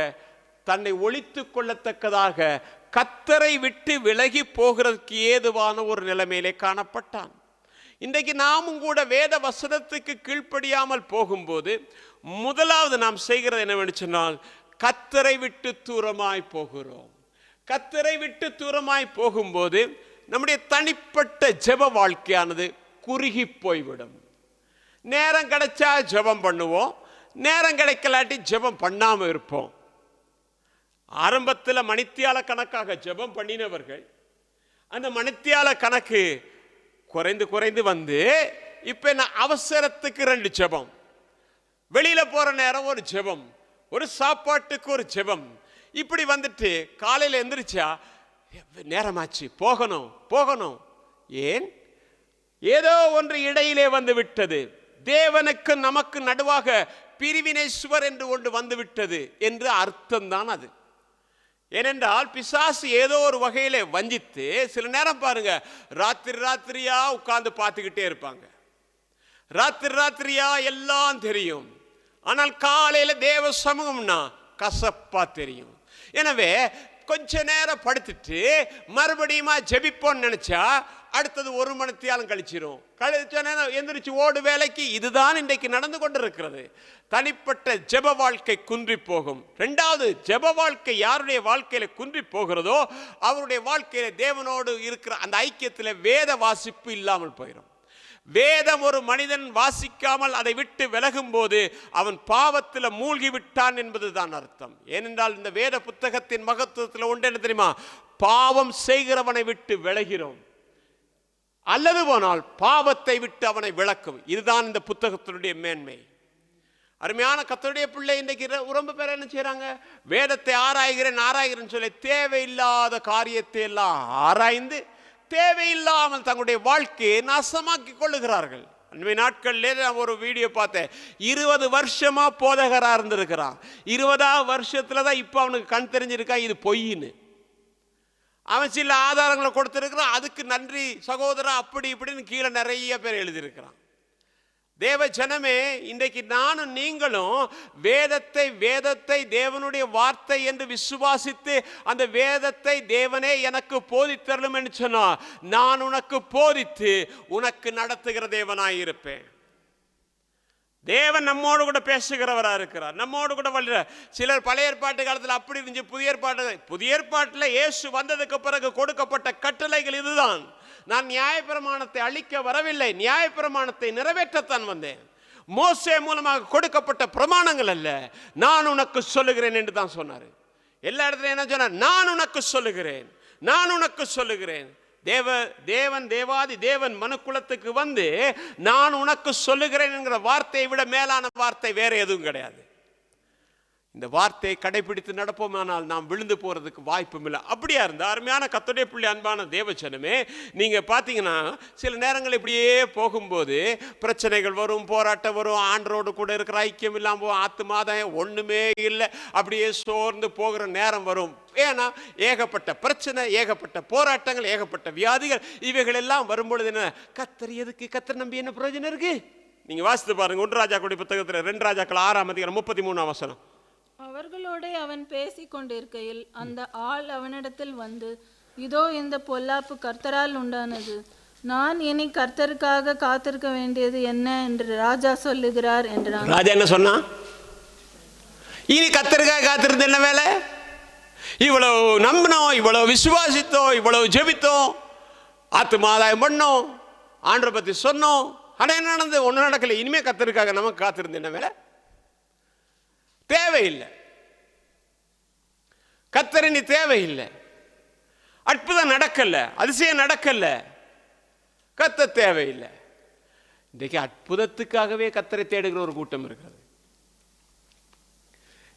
தன்னை ஒளித்துக் கொள்ளத்தக்கதாக கர்த்தரை விட்டு விலகி போகிறதுக்கு ஏதுவான ஒரு நிலைமையிலே காணப்பட்டான். இன்றைக்கு நாமும் கூட வேத வசனத்துக்கு கீழ்ப்படியாமல் போகும்போது முதலாவது நாம் செய்கிறது என்னவென்று சொன்னால், கர்த்தரை விட்டு தூரமாய் போகிறோம். கர்த்தரை விட்டு தூரமாய் போகும்போது நம்முடைய தனிப்பட்ட ஜெப வாழ்க்கையானது குறுகி போய்விடும். நேரம் கிடைச்சா ஜெபம் பண்ணுவோம், நேரம் கிடைக்கலாட்டி ஜெபம் பண்ணாமல் இருப்போம். ஆரம்பத்தில் மணித்தியால கணக்காக ஜெபம் பண்ணினவர்கள் அந்த மணித்தியால கணக்கு குறைந்து குறைந்து வந்து இப்போ நான் அவசரத்துக்கு 2 ஜெபம், வெளியில் போகிற நேரம் ஒரு ஜெபம், ஒரு சாப்பாட்டுக்கு ஒரு ஜெபம், இப்படி வந்துட்டு காலையில் எந்திரிச்சா நேரமாச்சு போகணும் போகணும். ஏன்? ஏதோ ஒன்று இடையிலே வந்து விட்டது. தேவனுக்கு நமக்கு நடுவாக பிரிவினை சுவர் என்று ஒன்று வந்து விட்டது என்று அர்த்தம்தான் அது. ஏனென்றால் பிசாசு ஏதோ ஒரு வகையில் வஞ்சித்து சில நேரம் பாருங்க, ராத்திரியா உட்கார்ந்து பார்த்துக்கிட்டே இருப்பாங்க. ராத்திரியா எல்லாம் தெரியும், ஆனால் காலையில் தேவ சமூகம்னா கசப்பா தெரியும். எனவே கொஞ்ச நேரம் படுத்துட்டு மறுபடியும் ஜெபிப்போன்னு நினைச்சா அடுத்தது 1 மணி நேரம் கழிச்சிரும். கழிச்ச நேரம் எந்திரிச்சு ஓடு வேலைக்கு. இதுதான் இன்றைக்கு நடந்து கொண்டிருக்கிறது. தனிப்பட்ட ஜெப வாழ்க்கை குன்றி போகும். 2வது, ஜெப வாழ்க்கை யாருடைய வாழ்க்கையில குன்றி போகிறதோ அவருடைய வாழ்க்கையில தேவனோடு இருக்கிற அந்த ஐக்கியத்தில் வேத வாசிப்பு இல்லாமல் போயிடும். வேதம் ஒரு மனிதன் வாசிக்காமல் அதை விட்டு விலகும் போது அவன் பாவத்தில் மூழ்கி விட்டான் என்பதுதான் அர்த்தம். ஏனென்றால் இந்த வேத புத்தகத்தின் மகத்துவத்தில் ஒன்று என்ன தெரியுமா? பாவம் செய்கிறவனை விட்டு விலகிறோம், அல்லது போனால் பாவத்தை விட்டு அவனை விளக்கும். இதுதான் இந்த புத்தகத்தினுடைய மேன்மை. அருமையான கர்த்தருடைய பிள்ளை, இன்றைக்கு ரொம்ப பேர் என்ன செய்யறாங்க? வேதத்தை ஆராய்கிறேன்னு சொல்லி தேவையில்லாத காரியத்தை எல்லாம் ஆராய்ந்து தேவையில்லாமல் தங்களுடைய வாழ்க்கையை நாசமாக்கி கொள்ளுகிறார்கள். அண்மை நாட்கள்ல நான் ஒரு வீடியோ பார்த்தேன். 20 வருஷமா போதகராக இருந்திருக்கிறான். 20ஆவது வருஷத்துல தான் இப்போ அவனுக்கு கண் தெரிஞ்சிருக்கா இது பொய்ன்னு. அவன் சில ஆதாரங்களை கொடுத்திருக்கிறான். அதுக்கு நன்றி சகோதரா அப்படி இப்படின்னு கீழே நிறைய பேர் எழுதியிருக்கிறான். தேவ ஜனமே, இன்றைக்கு நானும் நீங்களும் வேதத்தை தேவனுடைய வார்த்தை என்று விசுவாசித்து அந்த வேதத்தை தேவனே எனக்கு போதித்தரலும் என்று சொன்னார், நான் உனக்கு போதித்து உனக்கு நடத்துகிற தேவனாய் இருப்பேன். தேவன் நம்மோடு கூட பேசுகிறவரா இருக்கிறார், நம்மோடு கூட வல்ல. சிலர் பழைய ஏற்பாட்டு காலத்தில் அப்படி இருந்துச்சு. புதிய ஏற்பாட்டில் இயேசு வந்ததுக்கு பிறகு கொடுக்கப்பட்ட கட்டளைகள் இதுதான். நான் நியாயப்பிரமாணத்தை அழிக்க வரவில்லை, நியாயப்பிரமாணத்தை நிறைவேற்றத்தான் வந்தேன். மோசே மூலமாக கொடுக்கப்பட்ட பிரமாணங்கள் அல்ல, நான் உனக்கு சொல்லுகிறேன் என்று தான் சொன்னார். எல்லா இடத்துலையும் என்ன சொன்னார்? நான் உனக்கு சொல்லுகிறேன், நான் உனக்கு சொல்லுகிறேன். தேவாதி தேவன் மனுக்குலத்துக்கு வந்து நான் உனக்கு சொல்லுகிறேன் என்கிற வார்த்தையை விட மேலான வார்த்தை வேற எதுவும் கிடையாது. இந்த வார்த்தையை கடைபிடித்து நடப்போமானால் நாம் விழுந்து போறதுக்கு வாய்ப்பும் இல்லை. அப்படியா இருந்தா அருமையான கர்த்தருடைய பிள்ளை, அன்பான தேவஜனமே, நீங்க பாத்தீங்கன்னா சில நேரங்கள் இப்படியே போகும்போது பிரச்சனைகள் வரும், போராட்டம் வரும், ஆண்டரோடு கூட இருக்கிற ஐக்கியம் இல்லாம போகும், ஆத்துமாதான் ஒண்ணுமே இல்லை, அப்படியே சோர்ந்து போகிற நேரம் வரும். ஏன்னா ஏகப்பட்ட பிரச்சனை, ஏகப்பட்ட போராட்டங்கள், ஏகப்பட்ட வியாதிகள், இவைகள் எல்லாம் வரும்பொழுது என்ன, கர்த்தர் எதுக்கு, கர்த்தர் நம்பி என்ன பிரயோஜனம் இருக்கு? நீங்க வாசித்து பாருங்க 1 ராஜாக்களுடைய புத்தகத்தில் 2 ராஜாக்கள் 6ஆம் அதிகாரம் 33ஆம் வசனம்.
அவர்களோட அவன் பேசிக் கொண்டிருக்கையில் அந்த ஆள் அவனிடத்தில் வந்து, இதோ இந்த பொல்லாப்பு கர்த்தரால் உண்டானது, நான் இனி கர்த்தருக்காக காத்திருக்க வேண்டியது என்ன என்று ராஜா சொல்லுகிறார் என்றான்.
ராஜா என்ன சொன்னா? இனி கர்த்தருக்காக காத்திருந்து என்ன வேலை? இவ்வளவு நம்பினோம், இவ்வளவு விசுவாசித்தோம், இவ்வளவு ஜெபித்தோம், ஆத்துமாதாயம் பண்ணோம், ஆண்டரை பத்தி சொன்னோம், ஆனா என்ன நடந்தது? ஒன்றும் நடக்கல. இனிமே கர்த்தருக்காக நமக்கு காத்திருந்து என்ன வேலை? தேவையில்லை. கர்த்தரின் தேவையில்லை. அற்புதம் நடக்கல, அதிசயம் நடக்கல, கர்த்தர் தேவையில்லை. இன்றைக்கு அற்புதத்துக்காகவே கர்த்தரை தேடுகிற ஒரு கூட்டம் இருக்கிறது.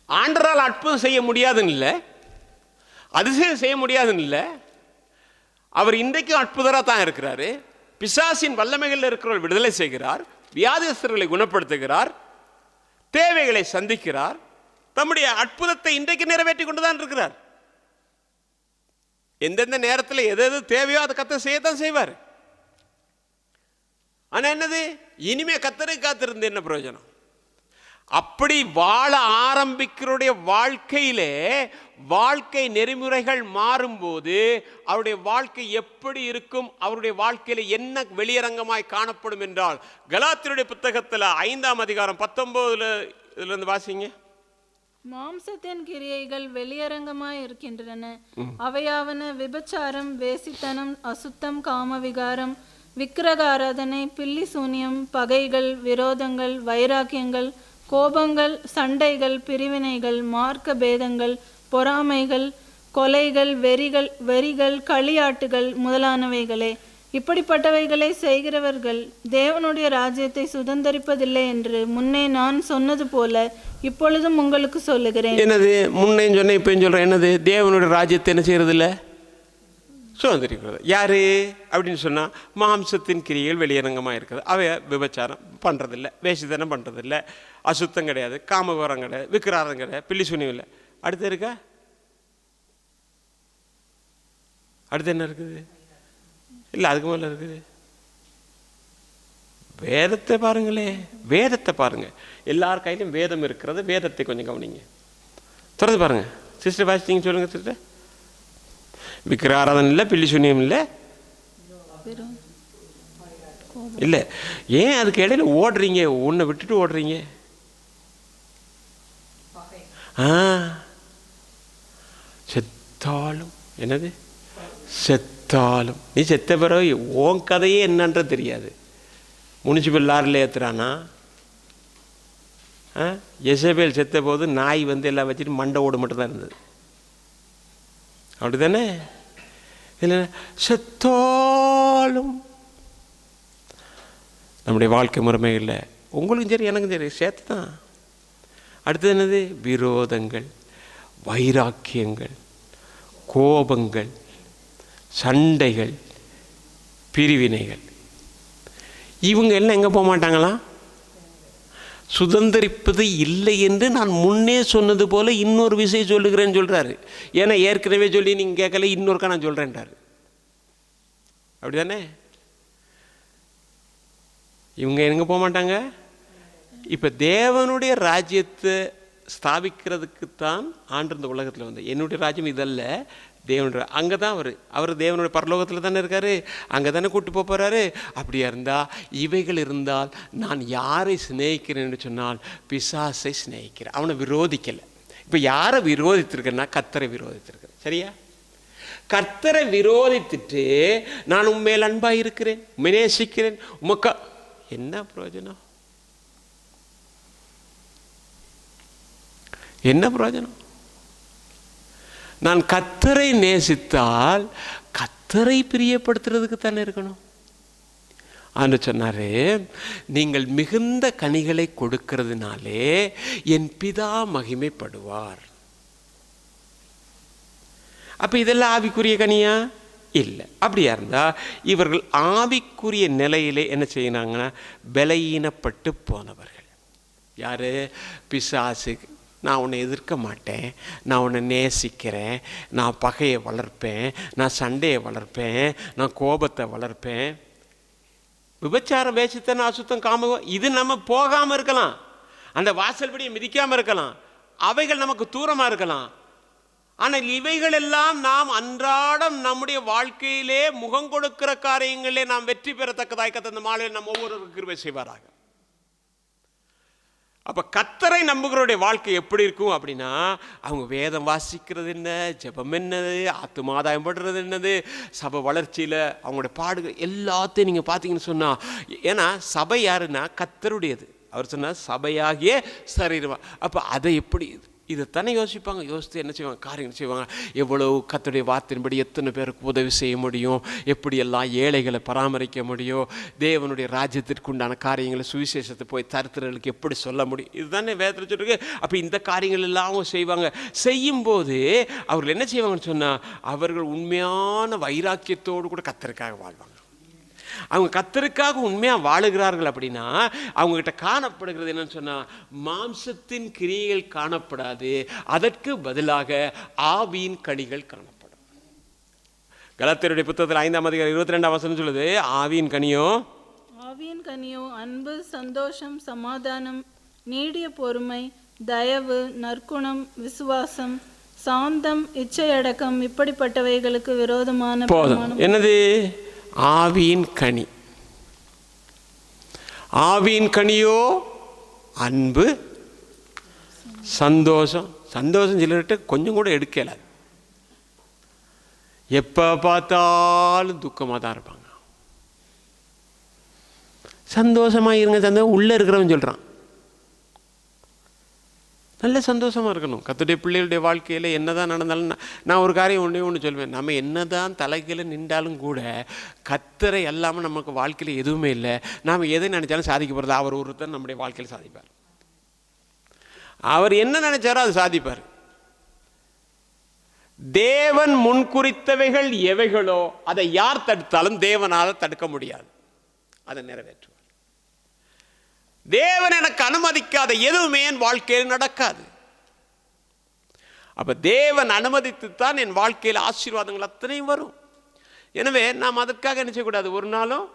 ஆண்டரால் அற்புதம் செய்ய முடியாதுன்னு இல்லை, அதிசயம் செய்ய முடியாதுன்னு இல்லை, அவர் இன்றைக்கும் அற்புதராக தான் இருக்கிறாரு. பிசாசின் வல்லமைகளில் இருக்கிறவர்கள் விடுதலை செய்கிறார், வியாதிஸ்தர்களை குணப்படுத்துகிறார், தேவைகளை சந்திக்கிறார். தம்முடைய அற்புதத்தை இன்றைக்கு நிறைவேற்றி கொண்டுதான் இருக்கிறார். எந்தெந்த நேரத்தில் எது எது தேவையோ அதை கர்த்தர் செய்யத்தான் செய்வார். ஆனா என்னது, இனிமே கர்த்தருக்கு காத்திருந்து என்ன பிரயோஜனம்? அப்படி வாழ ஆரம்பிக்கிறோடைய வாழ்க்கையிலே வாழ்க்கை நெறிமுறைகள் மாறும்போது அவருடைய வாழ்க்கை எப்படி இருக்கும், அவருடைய வாழ்க்கையில என்ன வெளியரங்கமாய் காணப்படும் என்றால், கலாத்தியருடைய புத்தகத்தில் 5ஆம் அதிகாரம் 19 வாசிங்க.
மாம்சத்தின் கிரியைகள் வெளியரங்கமாய் இருக்கின்றன. அவையாவன விபச்சாரம், வேசித்தனம், அசுத்தம், காமவிகாரம், விக்கிரக ஆராதனை, பில்லி சூனியம், பகைகள், விரோதங்கள், வைராக்கியங்கள், கோபங்கள், சண்டைகள், பிரிவினைகள், மார்க்க பேதங்கள், பொறாமைகள், கொலைகள், வெறிகள், களியாட்டுகள் முதலானவைகளே. இப்படிப்பட்டவைகளை செய்கிறவர்கள் தேவனுடைய ராஜ்யத்தை சுதந்தரிப்பதில்லை என்று முன்னே நான் சொன்னது போல இப்பொழுதும் உங்களுக்கு சொல்லுகிறேன்.
என்னது முன்னே சொன்ன இப்போ சொல்றேன்? என்னது? தேவனுடைய ராஜ்யத்தை என்ன செய்யறது இல்லை, சுதந்திரிக்கிறது. யாரு அப்படின்னு சொன்னா, மாம்சத்தின் கிரியைகள் வெளியரங்கமாக இருக்குது. அவை விபச்சாரம் பண்றதில்லை, வேசித்தனம் பண்றதில்லை, அசுத்தம் கிடையாது, காமகோரம் கிடையாது, விக்கிராரம் கிடையாது, பில்லி சூனியம் இல்லை. அடுத்து இருக்கா? அடுத்து என்ன இருக்குது? இல்லை, அதுக்கு மேலே இருக்குது. வேதத்தை பாருங்களே, வேதத்தை பாருங்க. எல்லார் கையிலும் வேதம் இருக்கிறது. வேதத்தை கொஞ்சம் கவனிங்க, திறந்து பாருங்க. சிஸ்டர் வாசிச்சிங்க, சொல்லுங்க சிஸ்டர். விக்கிராராதனை இல்லை, பில்லி சூனியம் இல்லை, இல்லை. ஏன் அதுக்கு இடையில ஓடுறீங்க? உன்னை விட்டுட்டு ஓடுறீங்க. செத்தாலும் என்னது, செத்தாலும் நீ செத்த பிறகு உன் கதையே என்னன்ற தெரியாது. Municipal lauryl ஏற்றுறானா? எசபேல் செத்த போது நாய் வந்து எல்லாம் வச்சுட்டு மண்டை ஓடு மட்டும்தான் இருந்தது. அப்படி தானே? இல்லை, செத்தாலும் நம்முடைய வாழ்க்கை முறைமை இல்லை. உங்களுக்கும் சரி எனக்கும் சரி சேர்த்து தான். அடுத்தது என்னது? விரோதங்கள், வைராக்கியங்கள், கோபங்கள், சண்டைகள், பிரிவினைகள். இவங்க எல்லாம் எங்கே போக மாட்டாங்களா? சுதந்திரிப்பது இல்லை என்று நான் முன்னே சொன்னது போல இன்னொரு விஷயம் சொல்லுகிறேன்னு சொல்கிறாரு. ஏன்னா ஏற்கனவே சொல்லி நீங்கள் கேட்கல, இன்னொருக்கா நான் சொல்கிறேன்றாரு. அப்படி தானே? இவங்க எங்கே போக மாட்டாங்க? இப்போ தேவனுடைய ராஜ்யத்தை ஸ்தாபிக்கிறதுக்குத்தான் ஆண்டு இந்த உலகத்தில் வந்து, என்னுடைய ராஜ்யம் இதல்ல, தேவனுடைய, அங்கே தான் அவர் தேவனுடைய பரலோகத்தில் தானே இருக்கார், அங்கே தானே கூப்பிட்டு போக போகிறாரு. அப்படியா இருந்தால் இவைகள் இருந்தால் நான் யாரை சிநேகிக்கிறேன்னு சொன்னால் பிசாசை சிநேகிக்கிறேன், அவனை விரோதிக்கலை. இப்போ யாரை விரோதித்திருக்கேன்னா கர்த்தரை விரோதித்திருக்கிறேன். சரியா? கர்த்தரை விரோதித்துட்டு நான் உண்மையில் அன்பாக இருக்கிறேன், உண்மை நேசிக்கிறேன், உமக்கா என்ன பிரயோஜனம்? என்ன பிரயோஜனம்? நான் கர்த்தரை நேசித்தால் கர்த்தரை பிரியப்படுத்துறதுக்கு தானே இருக்கணும். ஆண்டு சொன்னாரு, நீங்கள் மிகுந்த கனிகளை கொடுக்கிறதுனாலே என் பிதா மகிமைப்படுவார். அப்ப இதெல்லாம் ஆவிக்குரிய கனியா? இல்லை. அப்படியா இருந்தா இவர்கள் ஆவிக்குரிய நிலையிலே என்ன செய்யறாங்கன்னா பலவீனப்பட்டு போனவர்கள். யாரு? பிசாசு. நான் உன்னை எதிர்க்க மாட்டேன், நான் உன்னை நேசிக்கிறேன், நான் பகையை வளர்ப்பேன், நான் சண்டையை வளர்ப்பேன், நான் கோபத்தை வளர்ப்பேன், விபச்சாரம், வேசித்தனம், அசுத்தம், காமம், இது நம்ம போகாமல் இருக்கலாம், அந்த வாசல்படியை மிதிக்காமல் இருக்கலாம், அவைகள் நமக்கு தூரமாக இருக்கலாம். ஆனால் இவைகள் எல்லாம் நாம் அன்றாடம் நம்முடைய வாழ்க்கையிலே முகம் கொடுக்கிற காரியங்களே நாம் வெற்றி பெறத்தக்கதாய் கர்த்தர் மாலையில் நம்ம ஒவ்வொருவருக்கு கிருபை செய்வாராக. அப்போ கர்த்தரை நம்புகிறவருடைய வாழ்க்கை எப்படி இருக்கும் அப்படின்னா, அவங்க வேதம் வாசிக்கிறது என்ன, ஜெபம் என்னது, ஆத்துமாதாயம் படுறது என்னது, சபை வளர்ச்சியில் அவங்களுடைய பாடுகள் எல்லாத்தையும் நீங்கள் பார்த்தீங்கன்னு சொன்னால், ஏன்னா சபை யாருன்னா கர்த்தருடையது. அவர் சொன்னார் சபையாகிய சரீரம். அப்போ அதை எப்படி இதைத்தானே யோசிப்பாங்க. யோசித்து என்ன செய்வாங்க? காரியங்கள் செய்வாங்க. எவ்வளவு கர்த்தருடைய வார்த்தையின்படி எத்தனை பேருக்கு உதவி செய்ய முடியும், எப்படியெல்லாம் ஏழைகளை பராமரிக்க முடியும், தேவனுடைய ராஜ்யத்திற்கு உண்டான காரியங்களை சுவிசேஷத்தை போய் தருத்திரர்களுக்கு எப்படி சொல்ல முடியும், இதுதானே வேதத்தில் சொல்லிருக்கு. அப்போ இந்த காரியங்கள் எல்லாம் செய்வாங்க. செய்யும்போது அவர்கள் என்ன செய்வாங்கன்னு சொன்னால், அவர்கள் உண்மையான வைராக்கியத்தோடு கூட கர்த்தருக்காக வாழ்வாங்க. அவங்க கர்த்தருக்காக உண்மையாக வாழுகிறார்கள் அப்படின்னா அவங்ககிட்ட காணப்படுகிறது என்னன்னு சொன்னால், மாம்சத்தின் கிரியைகள் காணப்படாது, அதற்கு பதிலாக ஆவியின் கனிகள் காணப்படும். கலாத்தியருடைய புத்தகத்தில் 5ஆம் அதிகாரம் 22ஆம் வசனம் சொல்லுது, ஆவியின் கனியோ அன்பு, சந்தோஷம், சமாதானம், நீடிய பொறுமை, தயவு, நற்குணம், விசுவாசம், சாந்தம், இச்சையடக்கம், இப்படிப்பட்டவைகளுக்கு விரோதமான போதும். என்னது? ஆவியின் கனி. ஆவியின் கனியோ அன்பு, சந்தோஷம். சந்தோஷம் சிலர்கிட்ட கொஞ்சம் கூட எடுக்கல, எப்போ பார்த்தாலும் துக்கமாக தான் இருப்பாங்க. சந்தோஷமாக இருங்க, சந்தோஷம் உள்ளே இருக்கிறவன் சொல்கிறான். நல்ல சந்தோஷமாக இருக்கணும். கர்த்தருடைய பிள்ளைகளுடைய வாழ்க்கையில் என்ன தான் நடந்தாலும் நான் ஒரு காரியம் ஒன்று சொல்வேன், நம்ம என்ன தான் தலைகீழ நின்றாலும் கூட கர்த்தரை அல்லாமல் நமக்கு வாழ்க்கையில் எதுவுமே இல்லை. நாம் எதை நினைச்சாலும் சாதிக்க போகிறது அவர் ஒருத்தர் நம்முடைய வாழ்க்கையில் சாதிப்பார். அவர் என்ன நினைச்சாரோ அது சாதிப்பார். தேவன் முன்குறித்தவைகள் எவைகளோ அதை யார் தடுத்தாலும் தேவனால் தடுக்க முடியாது, அதை நிறைவேற்றுவார். தேவன் எனக்கு அனுமதிக்காத எதுவுமே என் வாழ்க்கையில் நடக்காது. அப்ப தேவன் அனுமதித்துத்தான் என் வாழ்க்கையில் ஆசீர்வாதங்கள் அத்தனையும் வரும். எனவே நாம் அதற்காக என்ன செய்யக்கூடாது, ஒரு நாளும்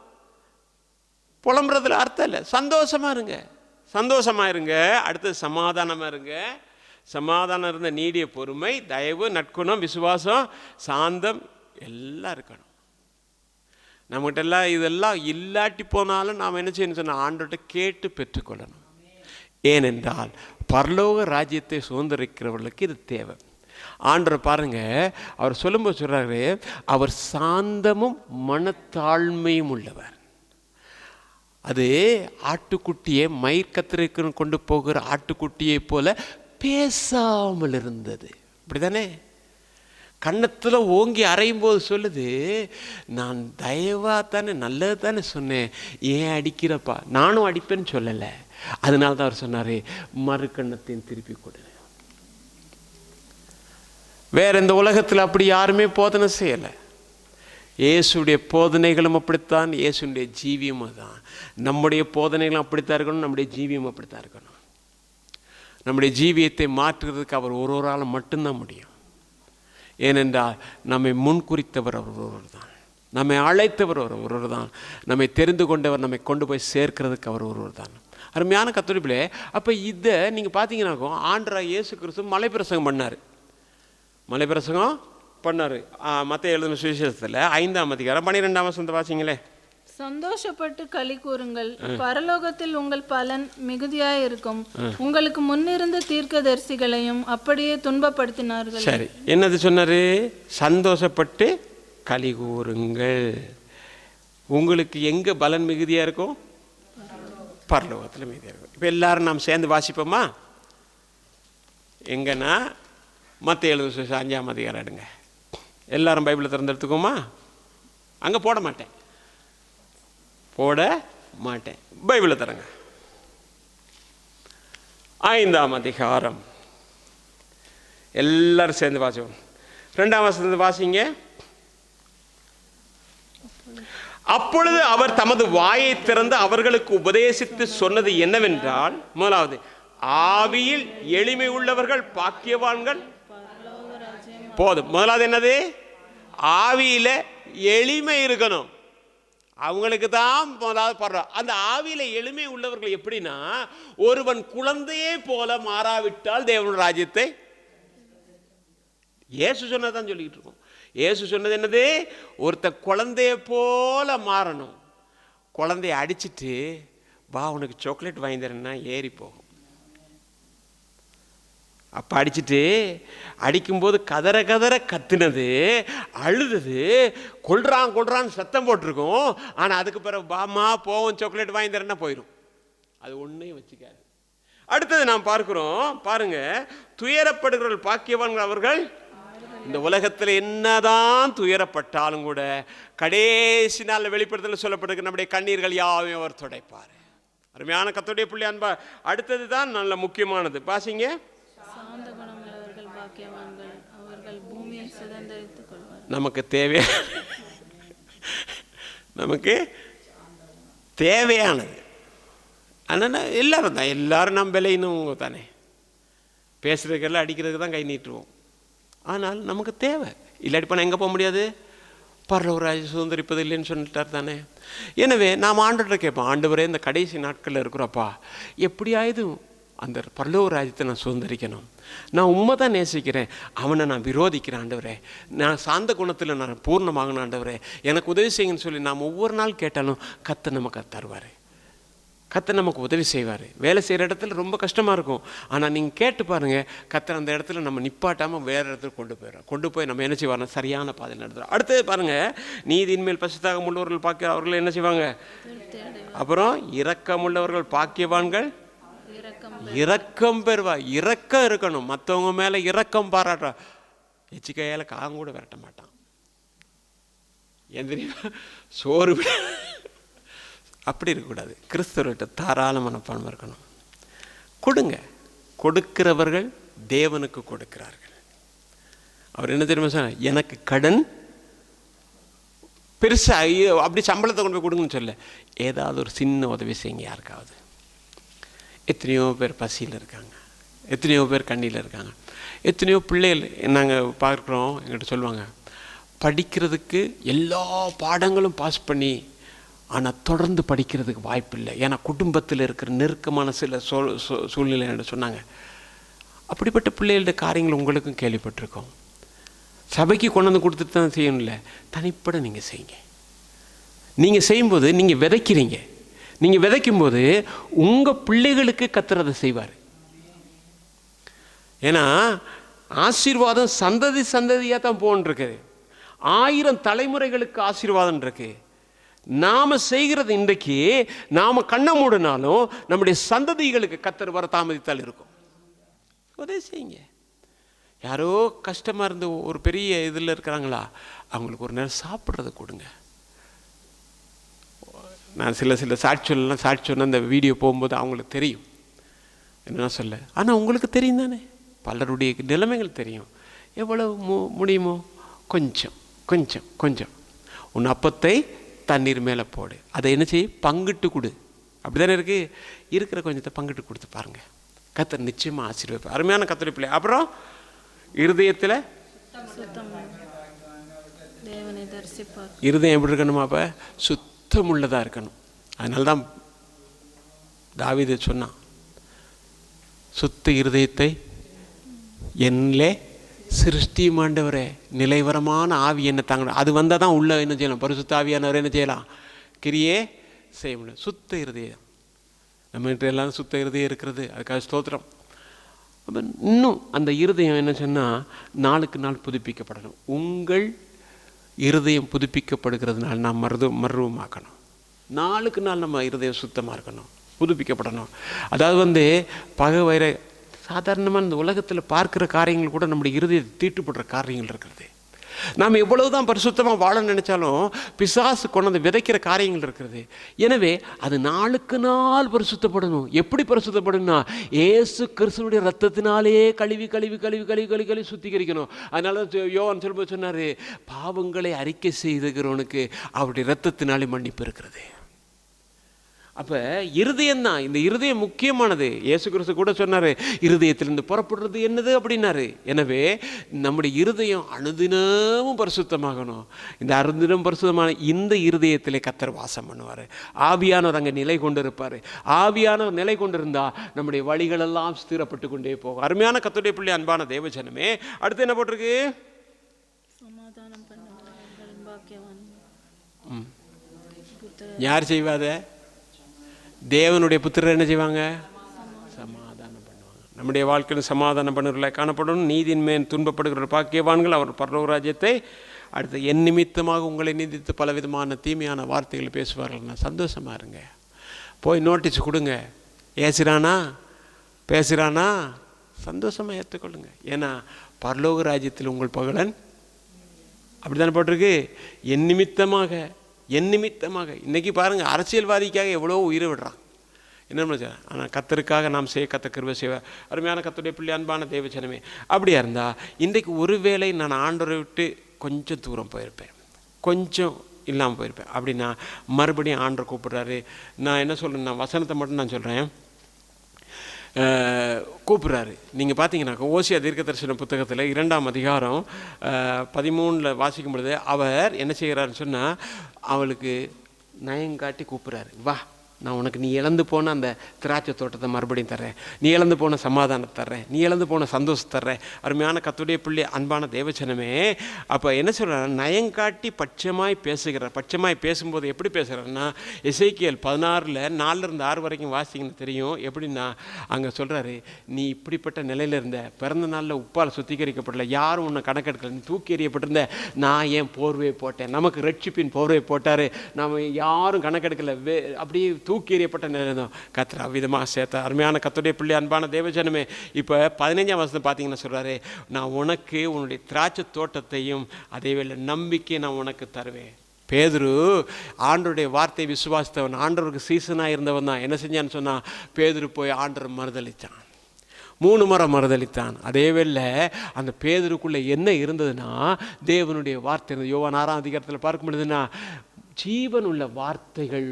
புலம்புறதுல அர்த்தம் இல்லை. சந்தோஷமா இருங்க, சந்தோஷமா இருங்க. அடுத்தது சமாதானமா இருங்க. சமாதானம் இருந்த நீடிய பொறுமை, தயவு, நற்குணம், விசுவாசம், சாந்தம் எல்லாம் இருக்கணும். நம்மகிட்ட எல்லாம் இதெல்லாம் இல்லாட்டி போனாலும் நாம் என்ன செய்யணும் சொன்னால், ஆண்டவர்கிட்ட கேட்டு பெற்றுக்கொள்ளணும். ஏனென்றால் பரலோக ராஜ்யத்தை சுதந்திரிக்கிறவர்களுக்கு இது தேவை. ஆண்டவர் பாருங்க, அவர் சொல்லும்போது சொல்றாரு, அவர் சாந்தமும் மனத்தாழ்மையும் உள்ளவர். அது ஆட்டுக்குட்டியை மயிர்கத்திரிக்கு கொண்டு போகிற ஆட்டுக்குட்டியை போல பேசாமல் இருந்தது. அப்படிதானே? கன்னத்தில் ஓங்கி அறையும் போது சொல்லுது, நான் தயவாக தானே நல்லது தானே சொன்னேன், ஏன் அடிக்கிறப்பா? நானும் அடிப்பேன்னு சொல்லலை. அதனால தான் அவர் சொன்னார், மறு கன்னத்தையும் திருப்பி கொடு. வேற இந்த உலகத்தில் அப்படி யாருமே போதனை செய்யலை. இயேசுடைய போதனைகளும் அப்படித்தான், இயேசுடைய ஜீவியமும் தான். நம்முடைய போதனைகளும் அப்படித்தான் இருக்கணும், நம்முடைய ஜீவியம் அப்படித்தான் இருக்கணும். நம்முடைய ஜீவியத்தை மாற்றுறதுக்கு அவர் ஒரு ஆள் மட்டும்தான் முடியும். ஏனென்றால் நம்மை முன்குறித்தவர் அவர் ஒருவர் தான். நம்மை அழைத்தவர் ஒருவர் தான். நம்மை தெரிந்து கொண்டவர், நம்மை கொண்டு போய் சேர்க்கிறதுக்கு அவர் ஒருவர் தான். அருமையான கத்தோலிப்பிலே. அப்போ இதை நீங்கள் பார்த்தீங்கன்னாக்கும் ஆண்டவராகிய இயேசு கிறிஸ்து மலைப்பிரசங்கம் பண்ணார். மலைப்பிரசங்கம் பண்ணார். மத்தேயு எழுதின சுவிசேஷத்தில் 5ஆம் அதிகாரம் 12ஆம் வசனத்தை வாசிங்களே.
சந்தோஷப்பட்டு களி கூறுங்கள், பரலோகத்தில் உங்கள் பலன் மிகுதியாய் இருக்கும். உங்களுக்கு முன்னிருந்த தீர்க்கதரிசிகளையும் அப்படியே துன்பப்படுத்தினார்கள்.
சரி, என்னது சொன்னாரு? சந்தோஷப்பட்டு களி கூறுங்கள். உங்களுக்கு எங்க பலன் மிகுதியா இருக்கும்? பரலோகத்தில் மிகுதியா இருக்கும். இப்போ எல்லாரும் நாம் சேர்ந்து வாசிப்போமா? எங்கன்னா மத்தேயு எழுதின சுவிசேஷம் 5ஆம் அதிகாரம் எடுங்க. எல்லாரும் பைபிளை திறந்து எடுத்துக்கோமா? அங்கே போட மாட்டேன், பைபிளை தரங்க. 5ஆம் அதிகாரம் எல்லாரும் சேர்ந்து வாசிப்போம். 2ஆம் வசனத்தை வாசிங்க. அப்பொழுது அவர் தமது வாயை திறந்து அவர்களுக்கு உபதேசித்து சொன்னது என்னவென்றால், முதலாவது, ஆவியில் எளிமை உள்ளவர்கள் பாக்கியவான்கள். போதும். முதலாவது என்னது? ஆவியில எளிமை இருக்கணும். அவங்களுக்கு தான் முதலாவது படுறோம். அந்த ஆவியில எளிமை உள்ளவர்கள் எப்படின்னா, ஒருவன் குழந்தையே போல மாறாவிட்டால் தேவனுடைய ராஜ்யத்தை. இயேசு சொன்னதான் சொல்லிக்கிட்டு இருக்கோம். இயேசு சொன்னது என்னது? ஒருத்த குழந்தைய போல மாறணும். குழந்தைய அடிச்சுட்டு வா உனக்கு சாக்லேட் வாங்கி தரேன்னா ஏறி போகும். அப்போ அடிச்சுட்டு அடிக்கும்போது கதற கதற கத்துனது, அழுது, கொள்றான்னு சத்தம் போட்டிருக்கும். ஆனால் அதுக்கு பிறகு பாமா போவோம் சாக்லேட் வாங்கி தரேன்னா போயிடும். அது ஒன்றையும் வச்சுக்காது. அடுத்தது நாம் பார்க்கிறோம், பாருங்க, துயரப்படுகிறவர்கள் பாக்கியவான்கள் அவர்கள். இந்த உலகத்தில் என்னதான் துயரப்பட்டாலும் கூட கடைசி நாள் வெளிப்படுத்தல சொல்லப்படுகிற நம்முடைய கண்ணீர்கள் யாவையும் அவர் துடைப்பார். அருமையான கர்த்தருடைய பிள்ளை அன்பா, அடுத்தது தான் நல்ல முக்கியமானது. பாசிங்க.
சாந்த குணமுள்ளவர்கள் பாக்கியவான்கள், அவர்கள் பூமியை சுதந்தரித்துக் கொள்வார்கள்.
நமக்கு தேவையானது. ஆனால் எல்லாரும் தான், எல்லாரும் நம்ம விலையினும் தானே, பேசுறதுக்கெல்லாம் அடிக்கிறதுக்கு தான் கை நீட்டுவோம். ஆனால் நமக்கு தேவை. இல்லாட்டி பண்ண எங்கே போக முடியாது? பரலோகராஜ்யம் சுதந்திரிப்பது இல்லைன்னு சொல்லிட்டார் தானே. எனவே நாம் ஆண்டவர்கிட்ட கேட்போம், ஆண்டவரே இந்த கடைசி நாட்களில் இருக்கிறப்பா எப்படியாவது அந்த பரலோக ராஜ்யத்தை நான் சுதந்திரிக்கணும். நான் உண்மை தான் நேசிக்கிறேன், அவனை நான் விரோதிக்கிறேன் ஆண்டவரே. நான் சாந்த குணத்தில் நான் பூர்ணமாகணும் ஆண்டவரே, எனக்கு உதவி செய்யுங்கன்னு சொல்லி நாம் ஒவ்வொரு நாள் கேட்டாலும் கர்த்தர் நமக்கு தருவார். கர்த்தர் நமக்கு உதவி செய்வார். வேலை செய்கிற இடத்துல ரொம்ப கஷ்டமாக இருக்கும். ஆனால் நீங்கள் கேட்டு பாருங்கள், கர்த்தர் அந்த இடத்துல நம்ம நிப்பாட்டாமல் வேறு இடத்துக்கு கொண்டு போய் நம்ம என்ன செய்வாங்க? சரியான பாதையில் நடத்துகிறோம். அடுத்தது பாருங்கள், நீதியின் மேல் பசுத்தாகம் உள்ளவர்கள் பாக்கிய அவர்கள் என்ன செய்வாங்க? அப்புறம் இரக்கமுள்ளவர்கள் பாக்கியவான்கள் இரக்கம் பெறுவா. இரக்கம் இருக்கணும், மற்றவங்க மேலே இரக்கம் பாராட்ட. எச்சிக்கையால் காகம் கூட விரட்ட மாட்டான். எந்திரியா சோறு அப்படி இருக்கக்கூடாது. கிறிஸ்தவர்கிட்ட தாராள மனப்பான்மை இருக்கணும். கொடுங்க. கொடுக்கிறவர்கள் தேவனுக்கு கொடுக்கிறார்கள். அவர் என்ன தெரியுமா சொன்னார்? எனக்கு கடன் பெருசாக அப்படி சம்பளத்தை கொண்டு போய் கொடுங்கன்னு சொல்ல, ஏதாவது ஒரு சின்ன உதவி செய்யுங்க யாருக்காவது. எத்தனையோ பேர் பசியில் இருக்காங்க, எத்தனையோ பேர் கண்ணியில் இருக்காங்க, எத்தனையோ பிள்ளைகள் நாங்கள் பார்க்குறோம். எங்கிட்ட சொல்லுவாங்க, படிக்கிறதுக்கு எல்லா பாடங்களும் பாஸ் பண்ணி ஆனால் தொடர்ந்து படிக்கிறதுக்கு வாய்ப்பு இல்லை, ஏன்னா குடும்பத்தில் இருக்கிற நெருக்கமான சில சூழ்நிலை என்று சொன்னாங்க. அப்படிப்பட்ட பிள்ளைகளோட காரியங்கள் உங்களுக்கும் கேள்விப்பட்டிருக்கோம். சபைக்கு கொண்டு வந்து கொடுத்துட்டு தான் செய்யணும்ல, தனிப்பட நீங்கள் செய்யுங்க. நீங்கள் செய்யும்போது நீங்கள் விதைக்கிறீங்க. நீங்கள் விதைக்கும்போது உங்கள் பிள்ளைகளுக்கு கர்த்தர் அதை செய்வார். ஏன்னா ஆசீர்வாதம் சந்ததி சந்ததியாக தான் போன்றிருக்குது. 1000 தலைமுறைகளுக்கு ஆசீர்வாதம் இருக்கு. நாம் செய்கிறது இன்றைக்கு நாம் கண்ணை மூடினாலும் நம்முடைய சந்ததிகளுக்கு கர்த்தர் வர தாமதித்தால் இருக்கும். உதவி செய்யுங்க. யாரோ கஷ்டமாக இருந்து ஒரு பெரிய இதில் இருக்கிறாங்களா, அவங்களுக்கு ஒரு நேரம் சாப்பிட்றத கொடுங்க. நான் சில சாட்சி சொன்ன அந்த வீடியோ போகும்போது அவங்களுக்கு தெரியும் என்ன சொல்ல. ஆனால் உங்களுக்கு தெரியும் தானே, பலருடைய நிலைமைகள் தெரியும். எவ்வளவு முடியுமோ கொஞ்சம் கொஞ்சம் கொஞ்சம் உன் அப்பத்தை தண்ணீர் மேலே போடு, அதை என்ன செய்ய, பங்கிட்டு கொடு. அப்படி தானே இருக்கிற கொஞ்சத்தை பங்கிட்டு கொடுத்து பாருங்க, கர்த்தர் நிச்சயமாக ஆசீர்வதிப்பார். அருமையான கர்த்தருடைய பிள்ளை. அப்புறம் இருதயத்தில்
தேவனை தரிசிப்பார்.
இருதயம் எப்படி இருக்கணுமா? அப்போ சுத்தமுள்ளதாக இருக்கணும். அதனால தான் தாவீது சொன்னான், சுத்த இருதயத்தை என்னே சிருஷ்டியும் ஆண்டவரே, நிலைவரமான ஆவி என்ன தாங்க. அது வந்தால் தான் உள்ள என்ன செய்யலாம்? பரிசுத்த ஆவியானவர் என்ன செய்யலாம்? கிரியே செய்ய முடியும். சுத்த இருதயம் நம்மகிட்ட எல்லாம் சுத்த இருதயம் இருக்கிறது, அதுக்காக ஸ்தோத்திரம். அப்போ இன்னும் அந்த இருதயம் என்ன சொன்னால் நாளுக்கு நாள் புதுப்பிக்கப்படணும். உங்கள் இருதயம் புதுப்பிக்கப்படுகிறதுனால நாம் மருவமாக்கணும். நாளுக்கு நாள் நம்ம இருதயம் சுத்தமாக இருக்கணும், புதுப்பிக்கப்படணும். அதாவது பகை வைர சாதாரணமாக இந்த உலகத்தில் பார்க்குற காரியங்கள் கூட நம்முடைய இருதயத்தை தீட்டுப்படுற காரியங்கள் இருக்கிறது. நாம் எவ்வளவு தான் பரிசுத்தமாக வாழ நினைச்சாலும் பிசாசு கொண்டு விதைக்கிற காரியங்கள் இருக்கிறது. எனவே அது நாளுக்கு நாள் பரிசுத்தப்படணும். எப்படி பரிசுத்தப்படணும்னா இயேசு கிறிஸ்துவினுடைய ரத்தத்தினாலே கழுவி கழுவி கழுவி கழுவி கழுவி கழுவி சுத்திகரிக்கணும். அதனால யோவான் சொல்லும்போது சொன்னார், பாவங்களை அறிக்கை செய்துகிறவனுக்கு அவருடைய ரத்தத்தினாலே மன்னிப்பு இருக்கிறது. அப்போ இருதயம்தான், இந்த இருதயம் முக்கியமானது. இயேசு கிறிஸ்து கூட சொன்னார், இருதயத்திலிருந்து புறப்படுறது என்னது அப்படின்னாரு. எனவே நம்முடைய இருதயம் அனுதினமும் பரிசுத்தமாகணும். இந்த அனுதினம் பரிசுத்தமான இந்த இருதயத்திலே கர்த்தர் வாசம் பண்ணுவார். ஆவியானவர் அங்கே நிலை கொண்டு இருப்பார். ஆவியானவர் நிலை கொண்டு இருந்தால் நம்முடைய வழிகளெல்லாம் ஸ்திரப்பட்டு கொண்டே போகும். அருமையான கர்த்தருடைய பிள்ளை, அன்பான தேவஜனமே, அடுத்து என்ன போட்டிருக்கு?
சமாதானம் பண்ணுவார்கள் பாக்கியவான்.
யார் செய்வாத? தேவனுடைய புத்திரர் என்ன செய்வாங்க? சமாதானம் பண்ணுவாங்க. நம்முடைய வாழ்க்கையில் சமாதானம் பண்ணுறவர்களை காணப்படணும். நீதியின் மேல் துன்பப்படுகிற பாக்கியவான்கள் அவர் பரலோக ராஜ்யத்தை. அடுத்து, என் நிமித்தமாக உங்களை நிந்தித்து பலவிதமான தீமையான வார்த்தைகள் பேசுவார்கள்னா சந்தோஷமாக இருங்க. போய் நோட்டீஸ் கொடுங்க. பேசுகிறானா சந்தோஷமாக ஏற்றுக்கொள்ளுங்க. ஏன்னா பரலோக ராஜ்யத்தில் உங்கள் பகலன். அப்படி தானே போட்டிருக்கு, என் நிமித்தமாக. இன்றைக்கி பாருங்கள், அரசியல்வாதிக்காக எவ்வளோ உயிரை விடுறான். என்ன? ஆனால் கர்த்தருக்காக நாம் கர்த்தர் கிருபை செய்வார். அருமையான கர்த்தருடைய பிள்ளை, அன்பான தேவஜனமே, அப்படியா இருந்தால் இன்றைக்கு ஒருவேளை நான் ஆண்டவரை விட்டு கொஞ்சம் தூரம் போயிருப்பேன், கொஞ்சம் இல்லாமல் போயிருப்பேன். அப்படின்னா மறுபடியும் ஆண்டவர் கூப்பிட்றாரு. நான் என்ன சொல்கிறேன், நான் வசனத்தை மட்டும் நான் சொல்கிறேன். கூப்பிட்றாரு. நீங்கள் பார்த்தீங்கன்னாக்கா ஓசியா தீர்க்க தரிசன புத்தகத்தில் 2ஆம் அதிகாரம் 13 வாசிக்கும் பொழுது அவர் என்ன செய்கிறாருன்னு சொன்னால், அவளுக்கு நயங்காட்டி கூப்பிட்றாரு. வா, நான் உனக்கு நீ இழந்து போன அந்த திராட்சை தோட்டத்தை மறுபடியும் தர்றேன், நீ இழந்து போன சமாதானத்தை தர்றேன், நீ இழந்து போன சந்தோஷத்தை தர்றேன். அருமையான கர்த்தருடைய பிள்ளை, அன்பான தேவஜனமே, அப்போ என்ன சொல்கிறார்? நயங்காட்டி பட்சமாய் பேசுகிறார். பட்சமாய் பேசும்போது எப்படி பேசுகிறாருன்னா, எசேக்கியேல் 16:4-6 வரைக்கும் வாசிங்கன்னா தெரியும். எப்படின்னா அங்கே சொல்கிறாரு, நீ இப்படிப்பட்ட நிலையில் இருந்த, பிறந்த நாளில் உப்பால் சுத்திகரிக்கப்படல, யாரும் உன்னை கணக்கெடுக்கல, நீ தூக்கி எறியப்பட்டிருந்த, நான் ஏன் போர்வையை போட்டேன், நமக்கு ரட்சிப்பின் போர்வையை போட்டார், நம்ம யாரும் கணக்கெடுக்கல, அப்படியே தூக்கி எறியப்பட்ட நிலைதான் கர்த்தர் அவ்விதமாக சேர்த்தார். அருமையான கர்த்தருடைய பிள்ளை, அன்பான தேவஜனமே, இப்போ 15ஆம் வசனம் பார்த்தீங்கன்னா சொல்கிறாரு, நான் உனக்கு உன்னுடைய திராட்சை தோட்டத்தையும் அதே வேளை நம்பிக்கை நான் உனக்கு தருவேன். பேதுரு ஆண்டவருடைய வார்த்தை விசுவாசித்தவன், ஆண்டவருக்கு சீசனாக இருந்தவன் தான். என்ன செஞ்சான்னு சொன்னால், பேதுரு போய் ஆண்டவர் மறுதளித்தான், 3 முறை மறுதளித்தான். அதே வேளை அந்த பேதுருக்குள்ளே என்ன இருந்ததுன்னா, தேவனுடைய வார்த்தை. யோவான் 6ஆம் அதிகாரத்தில் பார்க்கும் பொழுதுன்னா, ஜீவன் உள்ள வார்த்தைகள்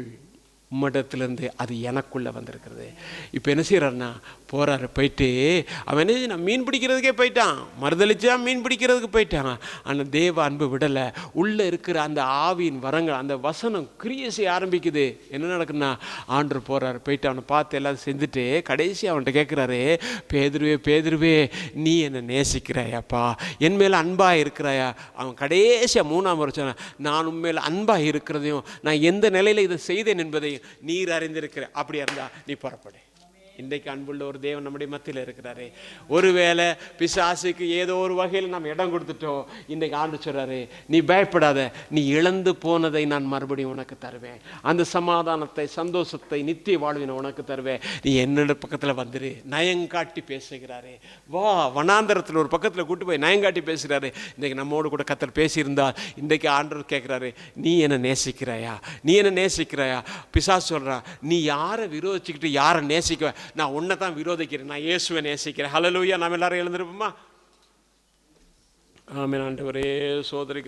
உம்மிடத்திலிருந்து அது எனக்குள்ளே வந்திருக்கிறது. இப்போ என்ன செய்கிறாருன்னா, போகிறாரு, போயிட்டு அவன் என்ன செய்ய, மீன் பிடிக்கிறதுக்கே போயிட்டான், மறுதளிச்சா மீன் பிடிக்கிறதுக்கு போயிட்டான். ஆனால் தேவ அன்பு விடலை. உள்ளே இருக்கிற அந்த ஆவியின் வரங்கள், அந்த வசனம் கிரியை செய்ய ஆரம்பிக்குது. என்ன நடக்குதுன்னா, ஆண்டவர் போகிறாரு, போயிட்டு அவனை பார்த்து எல்லாம் செஞ்சுட்டு கடைசி அவன்கிட்ட கேட்குறாரு, பேதுருவே நீ என்னை நேசிக்கிறாயாப்பா, என் மேலே அன்பாக இருக்கிறாயா? அவன் கடைசியாக 3ஆம் வருஷம், நான் உண்மையில் அன்பாக இருக்கிறதையும் நான் எந்த நிலையில் இதை செய்தேன் என்பதையும் நீர் அறிந்திருக்கிற. அப்படியா இருந்தா நீ புறப்படு. இன்றைக்கு அன்புள்ள ஒரு தேவன் நம்முடைய மத்தியில் இருக்கிறாரு. ஒருவேளை பிசாசுக்கு ஏதோ ஒரு வகையில் நாம் இடம் கொடுத்துட்டோம். இன்றைக்கு ஆண்டு சொல்கிறாரு, நீ பயப்படாத, நீ இழந்து போனதை நான் மறுபடியும் உனக்கு தருவேன். அந்த சமாதானத்தை, சந்தோஷத்தை, நித்திய வாழ்வினை உனக்கு தருவேன். நீ என்னோட பக்கத்தில் வந்துரு. நயங்காட்டி பேசுகிறாரு. வா, வனாந்தரத்தில் ஒரு பக்கத்தில் கூட்டு போய் நயங்காட்டி பேசுகிறாரு. இன்றைக்கு நம்மோடு கூட கர்த்தர் பேசியிருந்தால், இன்றைக்கு ஆண்டவர் கேட்குறாரு, நீ என்ன நேசிக்கிறாயா? பிசாசு சொல்கிறான், நீ யாரை விரோதிச்சுக்கிட்டு யாரை நேசிக்க? நான் உன்னை தான் விரோதிக்கிறேன், நான் இயேசுவை நேசிக்கிறேன். ஹல்லேலூயா. நாம் எல்லாரும் எழுந்திருப்போமா? ஆமென். ஆண்டவரே, சோதரிக்கு